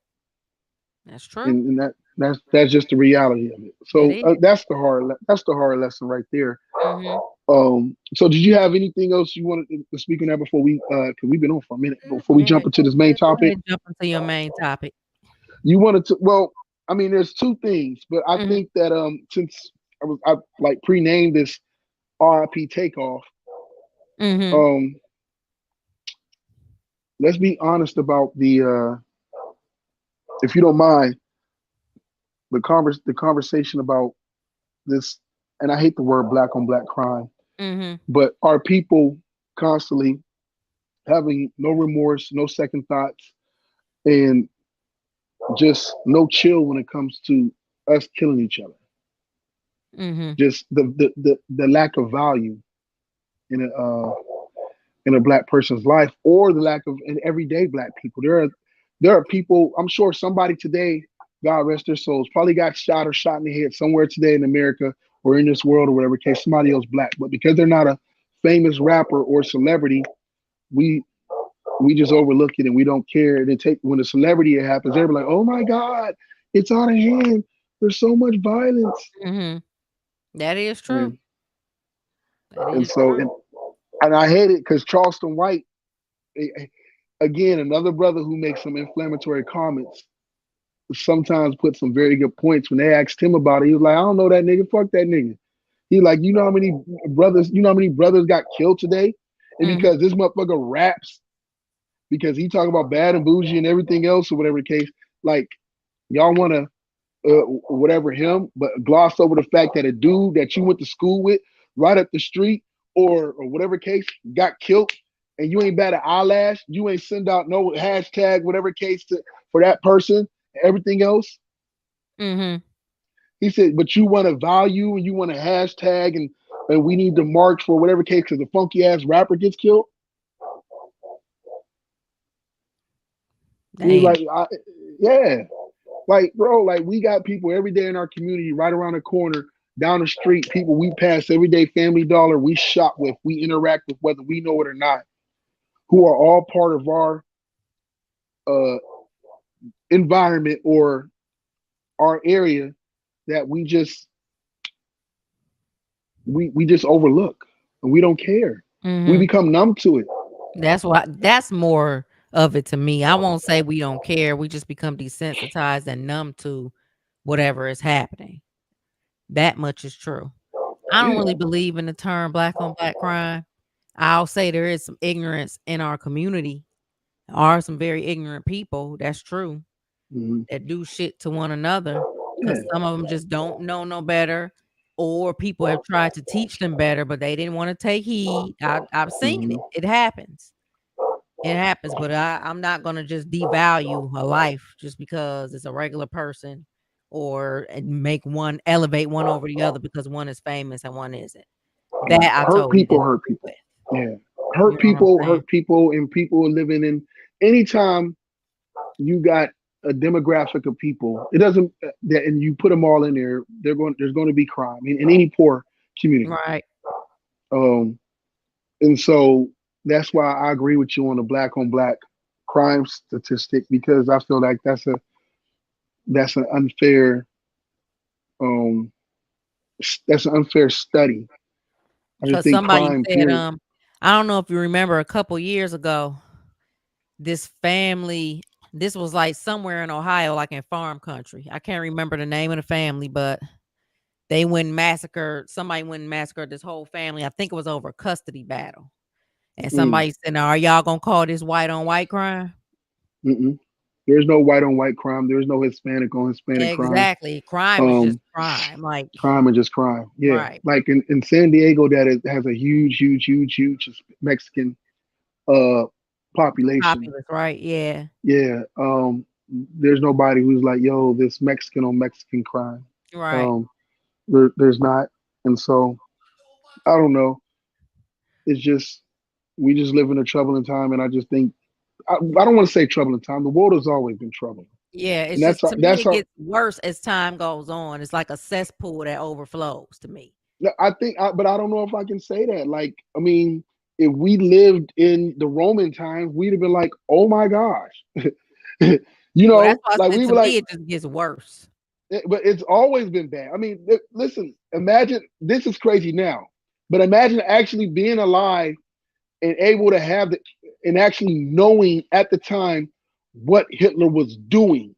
That's true. And that's just the reality of it. It So is. that's the hard lesson right there. Mm-hmm. So did you have anything else you wanted to speak on that before we because we've been on for a minute before we jump into this main Go topic? ahead, jump into your main topic. You wanted to I mean there's two things, but I Mhm. think that since I like pre-named this RIP takeoff, Mhm. let's be honest about the if you don't mind, the conversation about this, and I hate the word black on black crime, Mhm. but are people constantly having no remorse, no second thoughts, and just no chill when it comes to us killing each other. Mhm. Just the lack of value in a black person's life, or the lack of in everyday black people. There are people. I'm sure somebody today, God rest their souls, probably got shot or shot in the head somewhere today in America or in this world or whatever case. Somebody else black, but because they're not a famous rapper or celebrity, we we just overlook it and we don't care. And it take when a celebrity it happens, they're like, "Oh my God, it's out of hand. There's so much violence." Mhm. That is true. And That and is so true. and I hate it because Charleston White, again, another brother who makes some inflammatory comments, sometimes put some very good points. When they asked him about it, he was like, "I don't know that nigga. Fuck that nigga." He like, you know how many brothers got killed today, and Mhm. because this motherfucker raps, because he talk about bad and bougie and everything else or whatever the case, like y'all want to whatever him, but gloss over the fact that a dude that you went to school with right up the street or whatever case got killed, and you ain't bat an eyelash, you ain't send out no hashtag whatever case for that person, everything else. Mhm. He said, but you want to value and you want to hashtag and we need to march for whatever case because the funky ass rapper gets killed. He was Damn. like, yeah. Like, bro, like we got people every day in our community, right around the corner, down the street, people we pass every day, Family Dollar, we shop with, we interact with, whether we know it or not, who are all part of our uh, environment or our area that we just overlook and we don't care. We Mhm. become numb to it. That's more of it to me. I won't say we don't care. We just become desensitized and numb to whatever is happening. That much is true. I don't Yeah. really believe in the term black on black crime. I'll say there is some ignorance in our community. There are some very ignorant people. That's true. Mm-hmm. That do shit to one another Yeah. because some of them just don't know no better, or people have tried to teach them better, but they didn't want to take heed. I've seen Mm-hmm. it. It happens. It happens, but I'm not gonna just devalue a life just because it's a regular person or make one elevate one over the other because one is famous and one isn't. That I Hurt totally people hurt disagree people. with. Yeah. You know what I'm saying? Hurt people, and people living in anytime you got a demographic of people, it doesn't that and you put them all in there, there's going to be crime in any poor community. Right. Um, and so that's why I agree with you on the black on black crime statistic because I feel like that's an unfair um that's an unfair study. I just Because think somebody crime said, period. I don't know if you remember a couple years ago, this family, this was like somewhere in Ohio, like in farm country. I can't remember the name of the family, but they went and massacred, somebody went and massacred this whole family. I think it was over a custody battle. And Mm, somebody said, now, are y'all gonna call this white on white crime? mm-mm. There's no white on white crime. There's no Hispanic on Hispanic crime. Exactly. Crime is just Um, crime. Like, Crime and just crime. Yeah, right. like in San Diego, has a huge Mexican uh population. Populous, right? Yeah. Yeah, there's nobody who's like, yo, this Mexican on Mexican crime. Right. Um, There's not, and so I don't know. It's just we just live in a troubling time, and I just think I don't want to say troubling time. The world has always been troubling, Yeah, and it's just to me that's it our. gets worse as time goes on. It's like a cesspool that overflows to me. I think, but I don't know if I can say that. Like, I mean, if we lived in the Roman times, we'd have been like, oh my gosh, Well, that's why I like said we to were like, me it just gets worse. but it's always been bad. I mean, listen, imagine this is crazy now, but imagine actually being alive and able to have the and actually knowing at the time what Hitler was doing,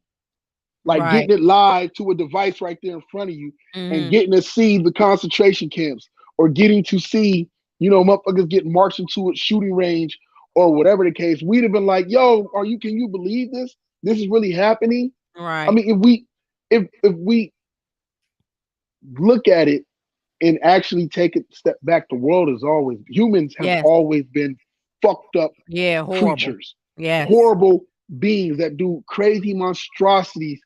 like Right. getting it live to a device right there in front of you and Mhm. getting to see the concentration camps or getting to see, motherfuckers getting marched into a shooting range or whatever the case. We'd have been like, yo, can you believe this? This is really happening. I Right. mean, if we look at it and actually take a step back, the world is always humans have Yes. always been fucked up Yeah, horrible. creatures, Yes. horrible beings that do crazy monstrosities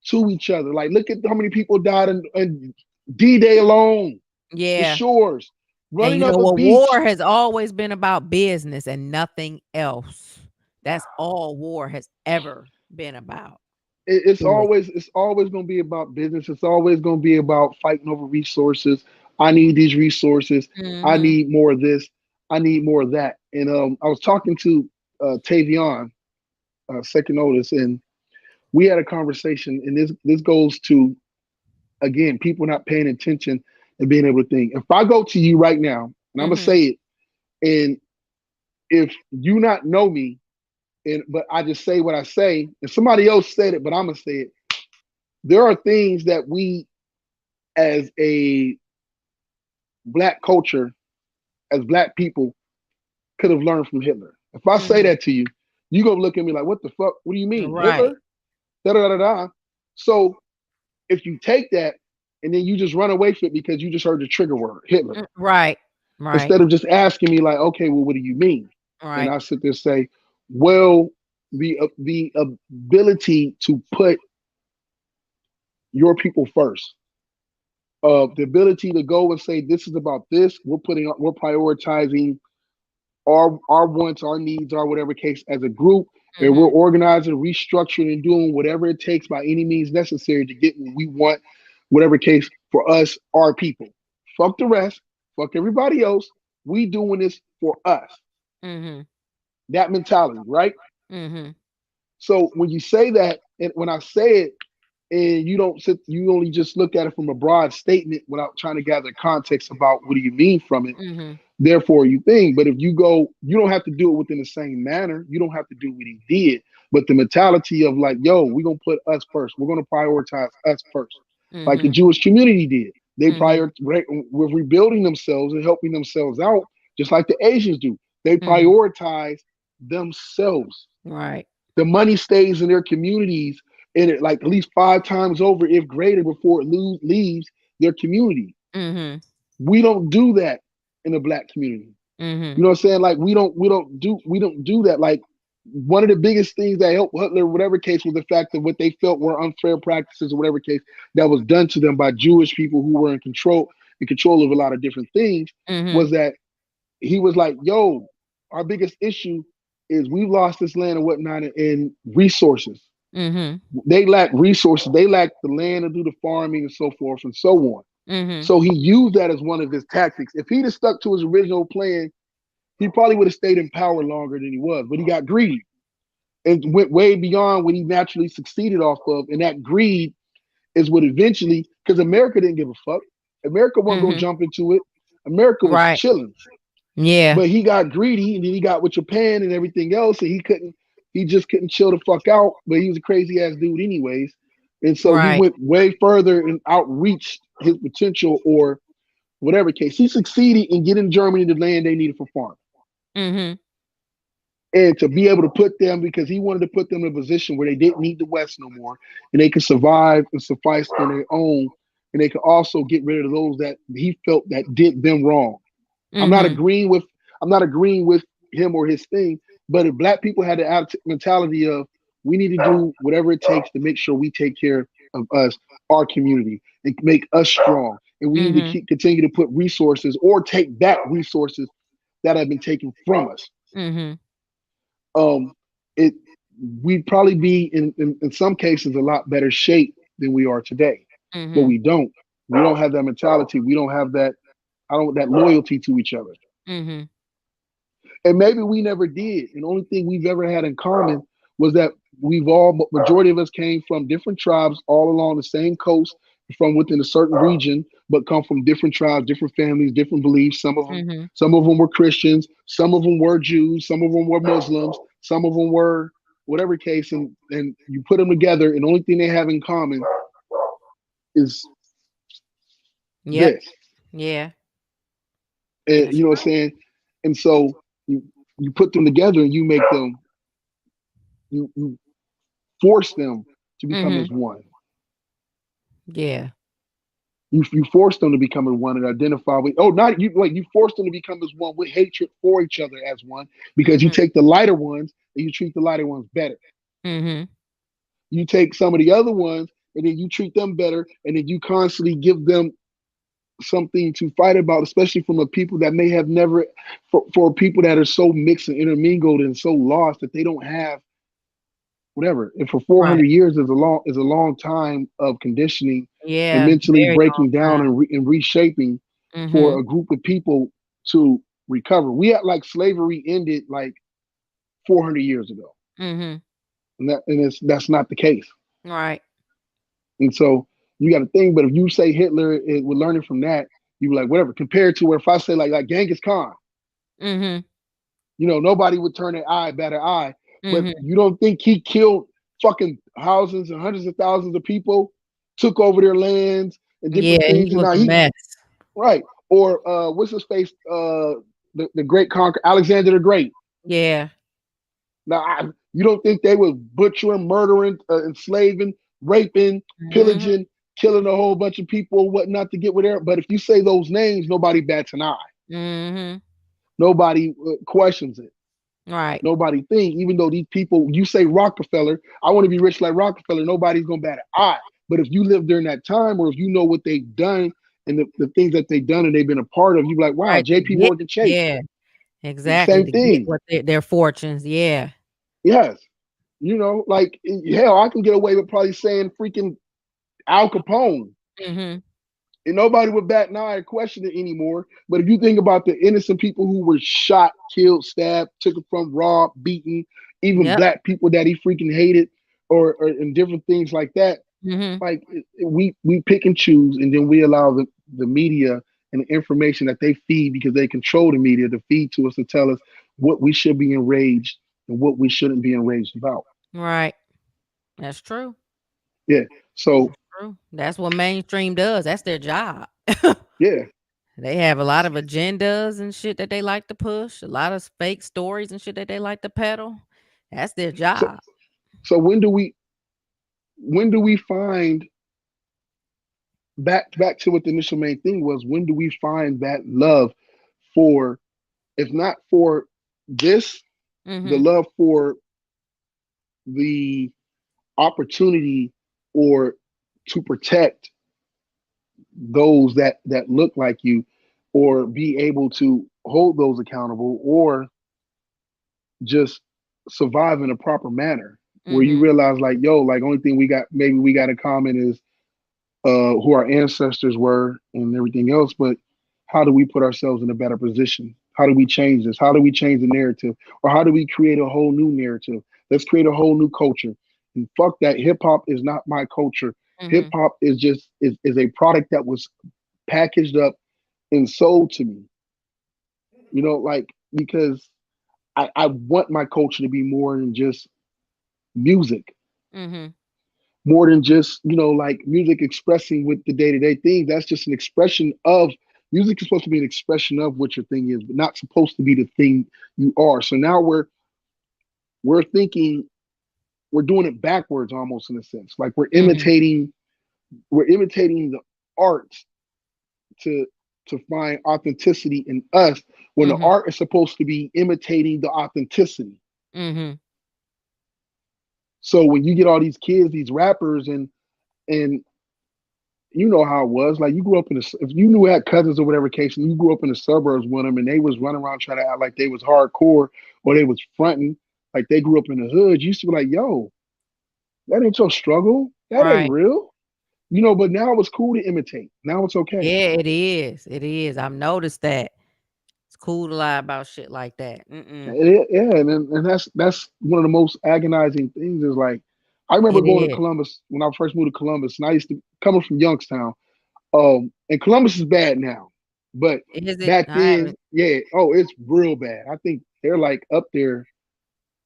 to each other. Like, look at how many people died in D-Day alone, the Yeah. shores, And running you up know a what? War beach. has always been about business and nothing else. That's all war has ever been about. It's Business. always going to be about business. It's always going to be about fighting over resources. I need these resources. I Mhm. need more of this. I need more of that. And I was talking to Tavion, second oldest, and we had a conversation. And this goes to, again, people not paying attention and being able to think. If I go to you right now, and I'm gonna Mhm. say it, and if you not know me, and but I just say what I say, and somebody else said it, but I'm gonna say it. There are things that we, as a black culture, as black people, could have learned from Hitler. If I say Mhm. that to you, you gonna look at me like, "What the fuck? What do you mean, Right. Hitler?" Da da da da. So if you take that and then you just run away from it because you just heard the trigger word, Hitler, Right. Right. instead of just asking me like, "Okay, well, what do you mean?" And Right. I sit there and say, "Well, the ability to put your people first, the ability to go and say this is about this. We're prioritizing our wants, our needs, our whatever case as a group, and we're Mhm. organizing, restructuring, and doing whatever it takes by any means necessary to get what we want, whatever case for us, our people. Fuck the rest, fuck everybody else. We doing this for us." Mhm. That mentality, right? Mhm. So when you say that, and when I say it, and you only just look at it from a broad statement without trying to gather context about what do you mean from it, Mhm. therefore you think. But if you go, you don't have to do it within the same manner. You don't have to do what he did. But the mentality of like, yo, we're gonna put us first. We're gonna prioritize us first, like the Mhm. Jewish community did. They Mhm. were rebuilding themselves and helping themselves out, just like the Asians do. They Mhm. prioritize themselves. Right. The money stays in their communities, and it like at least 5 times over, if greater, before it leaves their community. Mhm. We don't do that in the black community. You Mhm. know what I'm saying? Like we don't do that. Like one of the biggest things that helped Hitler, whatever case, was the fact that what they felt were unfair practices, or whatever case, that was done to them by Jewish people who were in control of a lot of different things, Mhm. was that he was like, "Yo, our biggest issue is we've lost this land and whatnot in resources. Mhm. They lack resources. They lack the land to do the farming and so forth and so on." Mhm. So he used that as one of his tactics. If he'd have stuck to his original plan, he probably would have stayed in power longer than he was. But he got greedy and went way beyond what he naturally succeeded off of. And that greed is what eventually, because America didn't give a fuck. America wasn't going to Mhm. jump into it. America was Right. chilling. Yeah. But he got greedy, and then he got with Japan and everything else, and he just couldn't chill the fuck out. But he was a crazy ass dude, anyways. And so he Right. went way further and outreached his potential, or whatever case. He succeeded in getting Germany the land they needed for farming. Mhm. And to be able to put them, because he wanted to put them in a position where they didn't need the West no more, and they could survive and suffice on their own, and they could also get rid of those that he felt that did them wrong. I'm not Mhm. agreeing with I'm not agreeing with him or his thing, but if black people had the mentality of we need to do whatever it takes to make sure we take care of us, our community, and make us strong, and we need to continue to put resources or take back resources that have been taken from us. It we'd probably be in some cases a lot better shape than we are today, but we don't. We don't have that mentality. We don't have that. That loyalty to each other. And maybe we never did. And the only thing we've ever had in common was that majority of us came from different tribes all along the same coast from within a certain region, but come from different tribes, different families, different beliefs. Some of them were Christians, some of them were Jews, some of them were Muslims, some of them were whatever case. And you put them together, and the only thing they have in common is this. Yeah. And you know what I'm saying? And so you put them together and you make them, you force them to become as one. Yeah. You force them to become as one and identify with, you force them to become as one with hatred for each other as one, because you take the lighter ones and you treat the lighter ones better. You take some of the other ones and then you treat them better, and then you constantly give them something to fight about, especially from a people that may have never, for people that are so mixed and intermingled and so lost that they don't have whatever. And for 400 years is a long time of conditioning and mentally breaking down and reshaping for a group of people to recover. We had slavery ended 400 years ago, and that's not the case. Right. And so you got to think, but if you say Hitler, we're learning from that, you be like, whatever, compared to where if I say like Genghis Khan, nobody would turn bat an eye. But you don't think he killed fucking thousands and hundreds of thousands of people, took over their lands and different things? He was a mess. Right. Or what's his face? The great conqueror, Alexander the Great. Yeah. Now, you don't think they were butchering, murdering, enslaving, raping, pillaging, killing a whole bunch of people and whatnot to get with there? But if you say those names, nobody bats an eye. Nobody questions it. Right. Nobody think, even though these people, you say Rockefeller, I want to be rich like Rockefeller, nobody's going to bat an eye. But if you live during that time, or if you know what they've done and the things that they've done and they've been a part of, you're like, wow, JP Morgan Chase. Yeah, exactly. Same thing. What their fortunes. Yeah. Yes. Hell, I can get away with probably saying freaking Al Capone. And nobody would bat an eye or question it anymore. But if you think about the innocent people who were shot, killed, stabbed, took it from, robbed, beaten, even black people that he freaking hated, or and different things like that, we pick and choose, and then we allow the media and the information that they feed, because they control the media, to feed to us to tell us what we should be enraged and what we shouldn't be enraged about. Right. That's true. Yeah. So that's what mainstream does. That's their job. Yeah. They have a lot of agendas and shit that they like to push, a lot of fake stories and shit that they like to peddle. That's their job. So when do we find, back to what the initial main thing was, when do we find that love for, if not for this, the love for the opportunity or to protect those that look like you, or be able to hold those accountable, or just survive in a proper manner, where you realize only thing we got in common is who our ancestors were and everything else. But how do we put ourselves in a better position? How do we change this? How do we change the narrative? Or how do we create a whole new narrative? Let's create a whole new culture. And fuck that, hip hop is not my culture. Hip hop is just is a product that was packaged up and sold to me. Because I want my culture to be more than just music. More than just, music expressing with the day-to-day thing. That's just an expression of, music is supposed to be an expression of what your thing is, but not supposed to be the thing you are. So now we're thinking, we're doing it backwards almost, in a sense. Like we're imitating the arts to find authenticity in us, when the art is supposed to be imitating the authenticity. So when you get all these kids, these rappers, and you know how it was. Like you grew up in if you knew had cousins or whatever case, and you grew up in the suburbs with them, and they was running around trying to act like they was hardcore or they was fronting like they grew up in the hood. You used to be like, "Yo, that ain't your struggle. That ain't Right. real." You know, but now it's cool to imitate. Now it's okay. Yeah, it is. It is. I've noticed that. It's cool to lie about shit like that. Mm-mm. Yeah, and that's one of the most agonizing things is like I remember It going to is. Columbus when I first moved to Columbus, and I used to coming from Youngstown. And Columbus is bad now, but Is it? back I then, haven't. yeah, it's real bad. I think they're like up there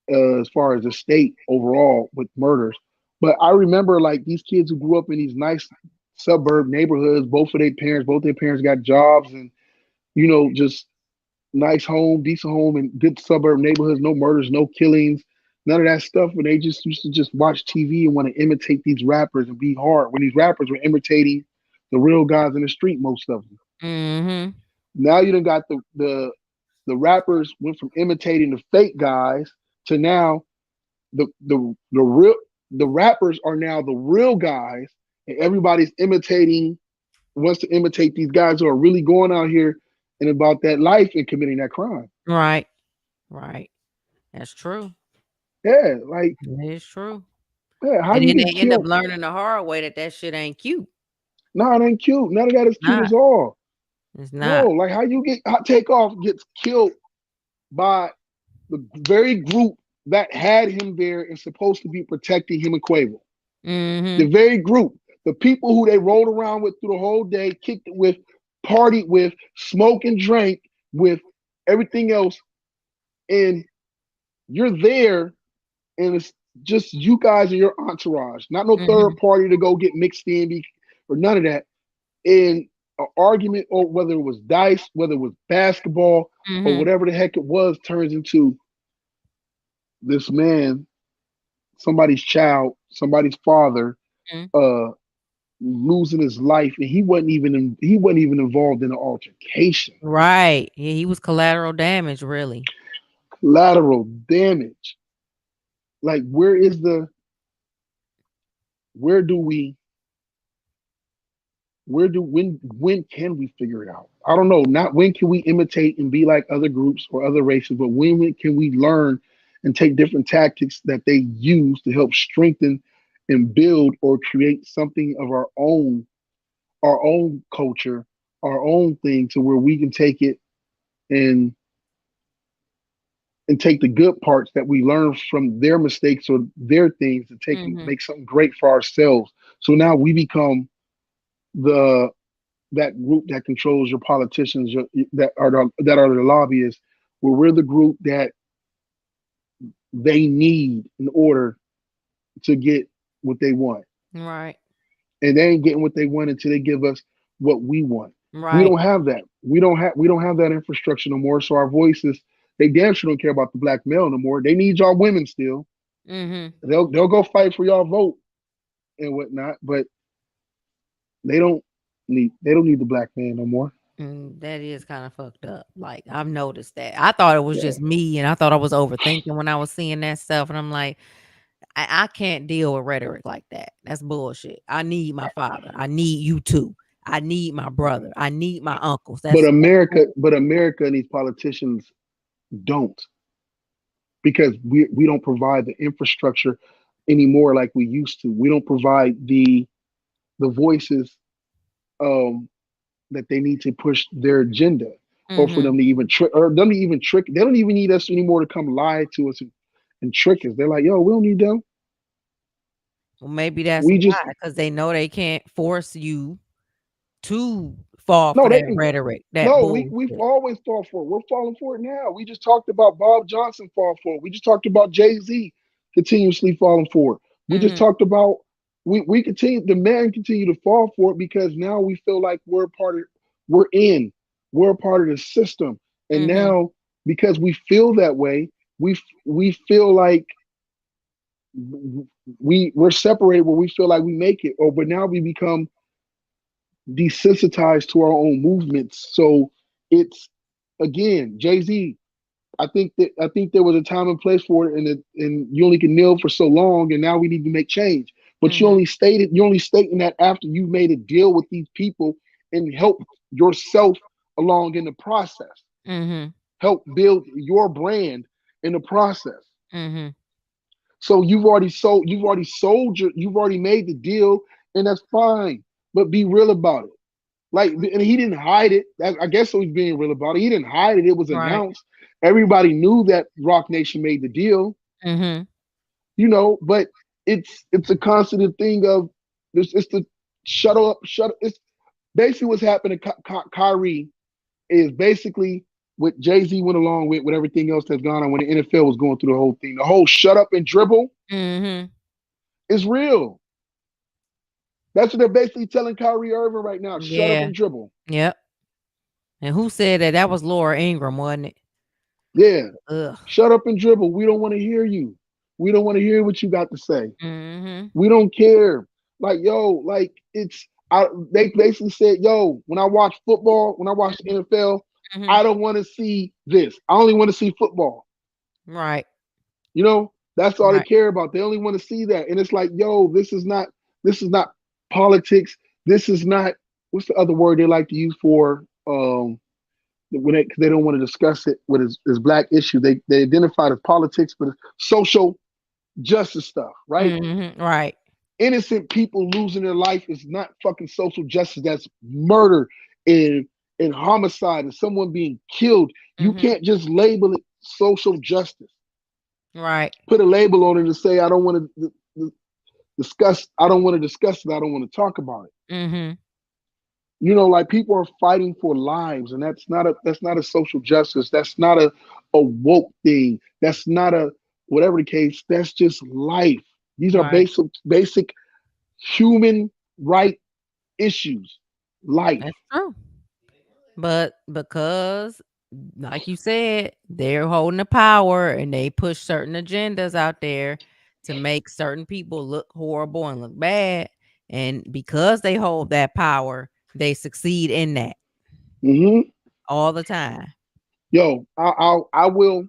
as far as the state overall with murders. But I remember like these kids who grew up in these nice suburb neighborhoods. Both their parents got jobs, and just nice home, decent home, and good suburb neighborhoods. No murders, no killings, none of that stuff. When they just used to just watch TV and want to imitate these rappers and be hard. When these rappers were imitating the real guys in the street, most of them. Mm-hmm. Now you done got the rappers went from imitating the fake guys to now the rappers are now the real guys, and everybody's imitating wants to imitate these guys who are really going out here and about that life and committing that crime. Right. Right. That's true. Yeah, like It is true. yeah, how And you then get they end up killed? learning the hard way that that shit ain't cute. No, it ain't cute. None of that is cute Not. at all. It's No, not. like how you get Takeoff gets killed by the very group that had him there and supposed to be protecting him and Quavo. The Mm-hmm. very group, the people who they rolled around with through the whole day, kicked it with, partied with, smoked and drank with, everything else, and you're there, and it's just you guys and your entourage, not no third Mm-hmm. party to go get mixed in or none of that. In an argument, or whether it was dice, whether it was basketball, or Mm-hmm. whatever the heck it was, turns into this man, somebody's child, somebody's father, Mm-hmm. uh, losing his life, and he wasn't even involved in an altercation. Right. Yeah, he was collateral damage, really. Collateral damage. Like, where do we when can we figure it out? I don't know. Not when can we imitate and be like other groups or other races, but when can we learn and take different tactics that they use to help strengthen and build or create something of our own culture, our own thing, to where we can take it and take the good parts that we learn from their mistakes or their things and take and Mm-hmm. make something great for ourselves. So now we become the that group that controls your politicians, that are the lobbyists, where we're the group that they need in order to get what they want, Right. and they ain't getting what they want until they give us what we want. We Right. don't have that. We don't have that infrastructure no more. So our voices, they damn sure don't care about the black male no more. They need y'all women still. Mm-hmm. They'll go fight for y'all vote and whatnot, but they don't need the black man no more. That is kind of fucked up. Like I've noticed that. I thought it was Yeah. just me, and I thought I was overthinking when I was seeing that stuff. And I'm like, I can't deal with rhetoric like that. That's bullshit. I need my father. I need you too. I need my brother. I need my uncles. But That's America and these politicians don't, because we don't provide the infrastructure anymore like we used to. We don't provide the voices um, that they need to push their agenda, or for mm-hmm. them to even trick, or them to even trick. They don't even need us anymore to come lie to us and trick us. They're like, yo, we don't need them. Well, maybe that's We why, just because they know they can't force you to fall no, for they that can. rhetoric, that No, we've bullshit. always fought for it. We're falling for it now. We just talked about Bob Johnson fall for it. We just talked about Jay-Z continuously falling for it. We just Mm-hmm. talked about we continue the man continue to fall for it because now we feel like we're in we're a part of the system, and Mm-hmm. now because we feel that way, we feel like we're separated where we feel like we make it, or but now we become desensitized to our own movements. So it's again, Jay Z. I think there was a time and place for it, and you only can kneel for so long, and now we need to make change. But you only stating that after you made a deal with these people and helped yourself along in the process. Help build your brand in the process. So you've already made the deal, and that's fine. But be real about it. Like, and he didn't hide it. I guess so. He's being real about it. He didn't hide it. It was announced. Everybody knew that Rock Nation made the deal. You know, but it's a constant thing of this. It's the shut up. It's basically what's happening to Kyrie is basically what Jay-Z went along with everything else that's gone on when the NFL was going through the whole thing. The whole shut up and dribble is real. That's what they're basically telling Kyrie Irving right now. Shut up and dribble. Yep. And who said that? That was Laura Ingraham, wasn't it? Yeah. Ugh. Shut up and dribble. We don't want to hear you. We don't want to hear what you got to say. We don't care. Like, yo, like they basically said, yo, when I watch football, when I watch the NFL, I don't want to see this. I only want to see football. Right. You know, that's all they care about. They only want to see that. And it's like, yo, this is not politics. This is not, what's the other word they like to use for when they don't want to discuss it with his black issue. They identify it as politics, but it's social justice stuff, right? Right. Innocent people losing their life is not fucking social justice. That's murder and homicide and someone being killed. You can't just label it social justice. Right. Put a label on it and say, I don't want to discuss. I don't want to discuss it. I don't want to talk about it. You know, like people are fighting for lives, and that's not a social justice. That's not a woke thing. That's not a whatever the case. That's just life. These are basic human right issues. Life. That's true. But because, like you said, they're holding the power and they push certain agendas out there to make certain people look horrible and look bad. And because they hold that power, they succeed in that all the time. Yo, I will.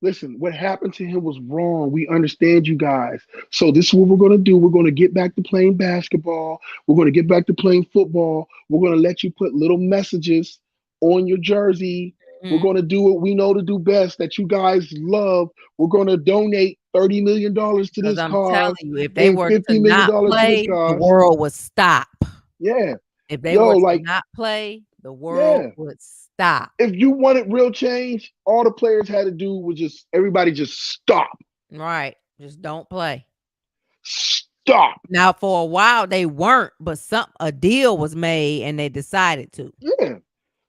Listen, what happened to him was wrong. We understand you guys. So this is what we're going to do. We're going to get back to playing basketball. We're going to get back to playing football. We're going to let you put little messages on your jersey. We're going to do what we know to do best that you guys love. We're going to donate $30 million to this I'm cause. telling you, if they were to not play, the world would stop. Yeah. If they were to not play, the world would stop. If you wanted real change, all the players had to do was everybody just stop. Right. Just don't play. Stop. Now, for a while, they weren't, but a deal was made and they decided to. Yeah.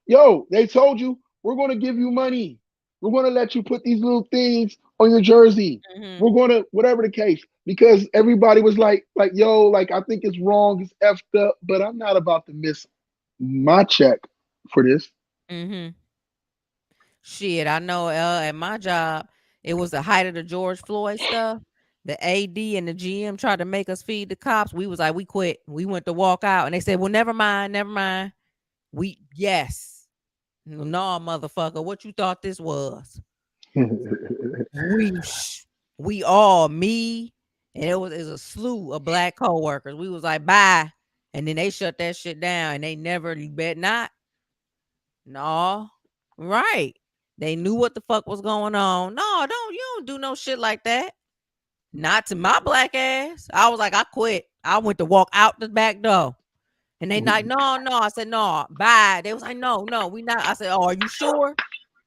Yo, they told you, we're going to give you money. We're going to let you put these little things on your jersey. We're going to, whatever the case, because everybody was like, yo, like, I think it's wrong. It's effed up, but I'm not about to miss my check for this. Shit, I know at my job, it was the height of the George Floyd stuff. The AD and the GM tried to make us feed the cops. We was like, we quit. We went to walk out and they said, well, never mind. Yes. No, motherfucker, what you thought this was? we all, me, and it was a slew of black coworkers. We was like, bye. And then they shut that shit down and they never, you bet not. No, right. They knew what the fuck was going on. No, you don't do no shit like that. Not to my black ass. I was like, I quit. I went to walk out the back door. And they like, no. I said, no, bye. They was like, no, we not. I said, oh, are you sure?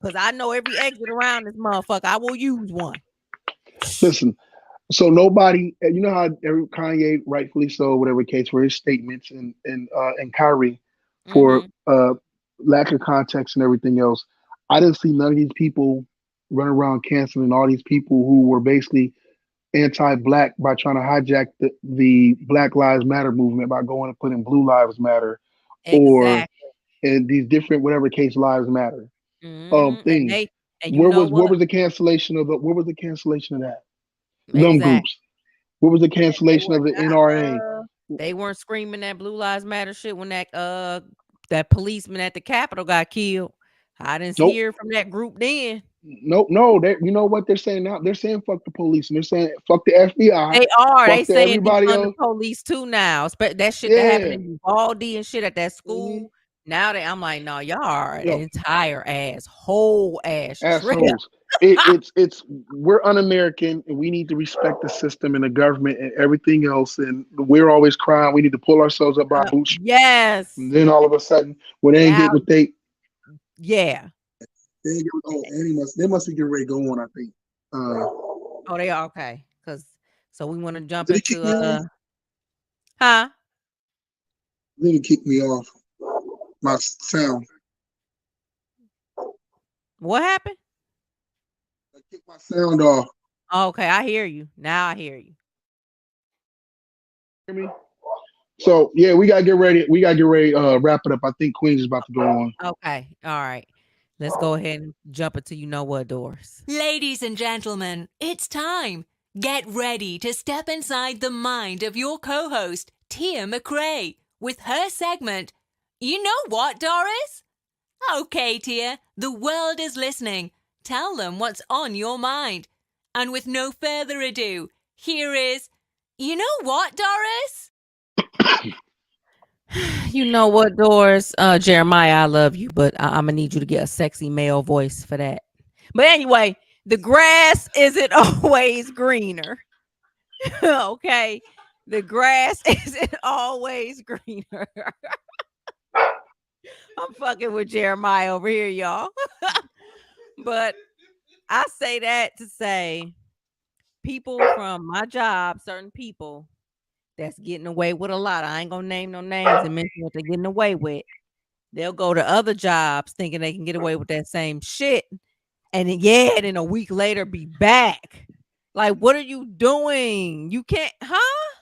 Because I know every exit around this motherfucker. I will use one. Listen, so nobody, you know how Kanye, rightfully so, whatever case, for his statements and Kyrie for lack of context and everything else. I didn't see none of these people run around canceling all these people who were basically anti-black by trying to hijack the Black Lives Matter movement by going and putting Blue Lives Matter or and these different whatever case lives matter things. What was the cancellation of that? Them groups. What was the cancellation of the NRA? They weren't screaming that Blue Lives Matter shit when that policeman at the Capitol got killed. I didn't hear from that group then. No. You know what they're saying now? They're saying fuck the police, and they're saying fuck the FBI, They are. They fuck the saying everybody defund the else. police too now. That shit that happened Yeah. in Uvalde and shit at that Mm-hmm. school. Now I'm like, no, y'all are an Yo, entire whole ass trip. assholes. It's we're un-American, and we need to respect the system and the government and everything else. And we're always crying. We need to pull ourselves up by our boots. Yes. And then all of a sudden, when they ain't Now, get what they, yeah. They must be getting ready to go on. I think. Oh, they are okay. So we want to jump Did he kick me into off? huh? Then he kicked me off my sound. What happened? I kicked my sound off. Okay, I hear you. Now I hear you. Hear me? So yeah, we gotta get ready. We gotta get ready. Wrap it up. I think Queens is about to go on. Okay. All right. Let's go ahead and jump into you know what doors. Ladies and gentlemen, it's time. Get ready to step inside the mind of your co-host, Tia McRae, with her segment, You Know What, Doris? Okay, Tia, the world is listening. Tell them what's on your mind. And with no further ado, here is, You Know What, Doris? You know what, Doris? Jeremiah, I love you, but I'm gonna need you to get a sexy male voice for that. But anyway, the grass isn't always greener. Okay, the grass isn't always greener. I'm fucking with Jeremiah over here, y'all. But I say that to say people from my job, certain people that's getting away with a lot. I ain't gonna name no names and mention what they're getting away with. They'll go to other jobs thinking they can get away with that same shit. And then a week later be back. Like, what are you doing? You can't, huh?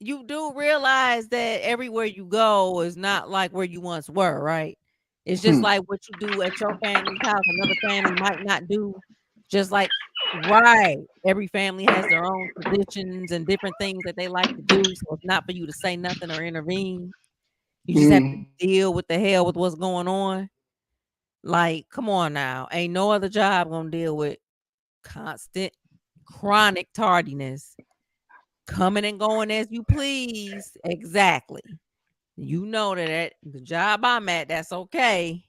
You do realize that everywhere you go is not like where you once were, right? It's just like what you do at your family's house, another family might not do. Just like, right. Every family has their own traditions and different things that they like to do. So it's not for you to say nothing or intervene. You just have to deal with the hell with what's going on. Like, come on now. Ain't no other job gonna deal with constant chronic tardiness. Coming and going as you please. Exactly. You know that at the job I'm at, that's okay.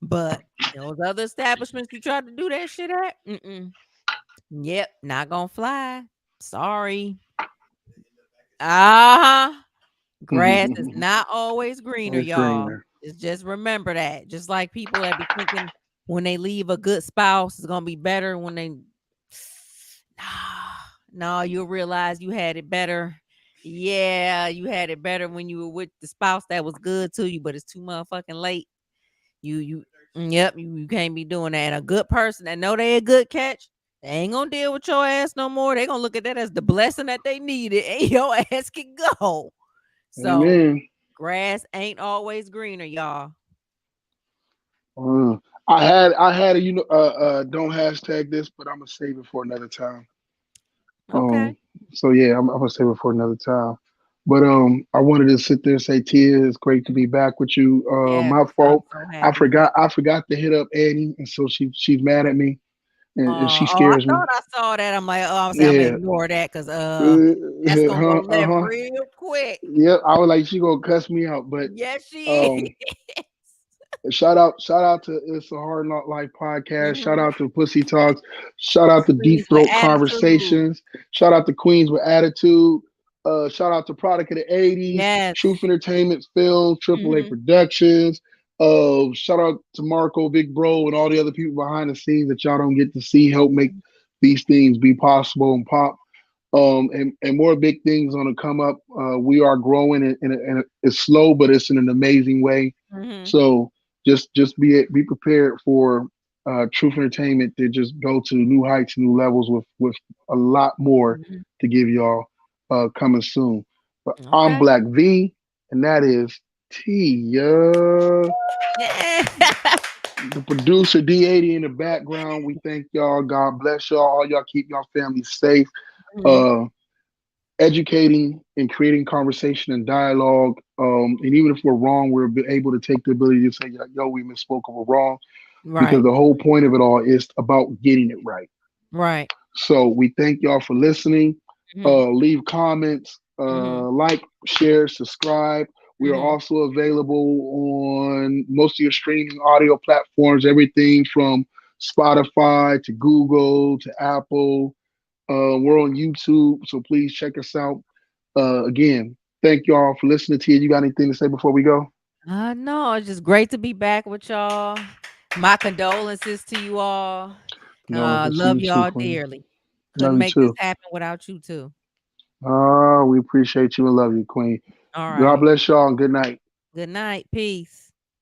But those other establishments you try to do that shit at, yep, not gonna fly. Sorry. Grass is not always greener, y'all. Just remember that. Just like people that be thinking when they leave a good spouse, it's gonna be better when they. No, you'll realize you had it better. Yeah, you had it better when you were with the spouse that was good to you, but it's too motherfucking late. You can't be doing that. And a good person that know they a good catch, they ain't gonna deal with your ass no more. They gonna look at that as the blessing that they needed, and your ass can go. So grass ain't always greener, y'all. I had a don't hashtag this, but I'm gonna save it for another time. Okay. So yeah, I'm gonna save it for another time. But I wanted to sit there and say, Tia, it's great to be back with you. My fault. I forgot to hit up Annie, and so she's mad at me, and she scares me. I thought I saw that. I'm like, I'm gonna ignore that because that's gonna go left real quick. Yep, I was like, she gonna cuss me out, but yes, she is. Shout out to It's a Hard Knock Life podcast. Shout out to Pussy Talks. Shout out to Deep Throat Conversations. Shout out to Queens with Attitude. Shout out to Product of the 80s. Truth Entertainment Films, AAA Productions. Shout out to Marco, Big Bro, and all the other people behind the scenes that y'all don't get to see help make these things be possible and pop. And more big things on the come up. We are growing, and it's slow, but it's in an amazing way. So just be prepared for Truth Entertainment to just go to new heights, new levels with a lot more to give y'all coming soon. But I'm Black V, and that is Tia. The producer D80 in the background. We thank y'all. God bless y'all. All y'all keep y'all families safe. Educating and creating conversation and dialogue. And even if we're wrong, we're able to take the ability to say, yo, we misspoke or we're wrong. Right. because the whole point of it all is about getting it right. Right. So we thank y'all for listening. Mhm. Leave comments, Mhm. like, share, subscribe. We are Mhm. also available on most of your streaming audio platforms, everything from Spotify to Google to Apple. We're on YouTube, so please check us out. Again, thank y'all for listening. Tia, you got anything to say before we go? No, it's just great to be back with y'all. My condolences to you all. Condolences to Love you too, y'all Queen. dearly. Love Couldn't you make this too. happen without you too. We appreciate you and love you, Queen. All God right. bless y'all and good night. Good night. Peace.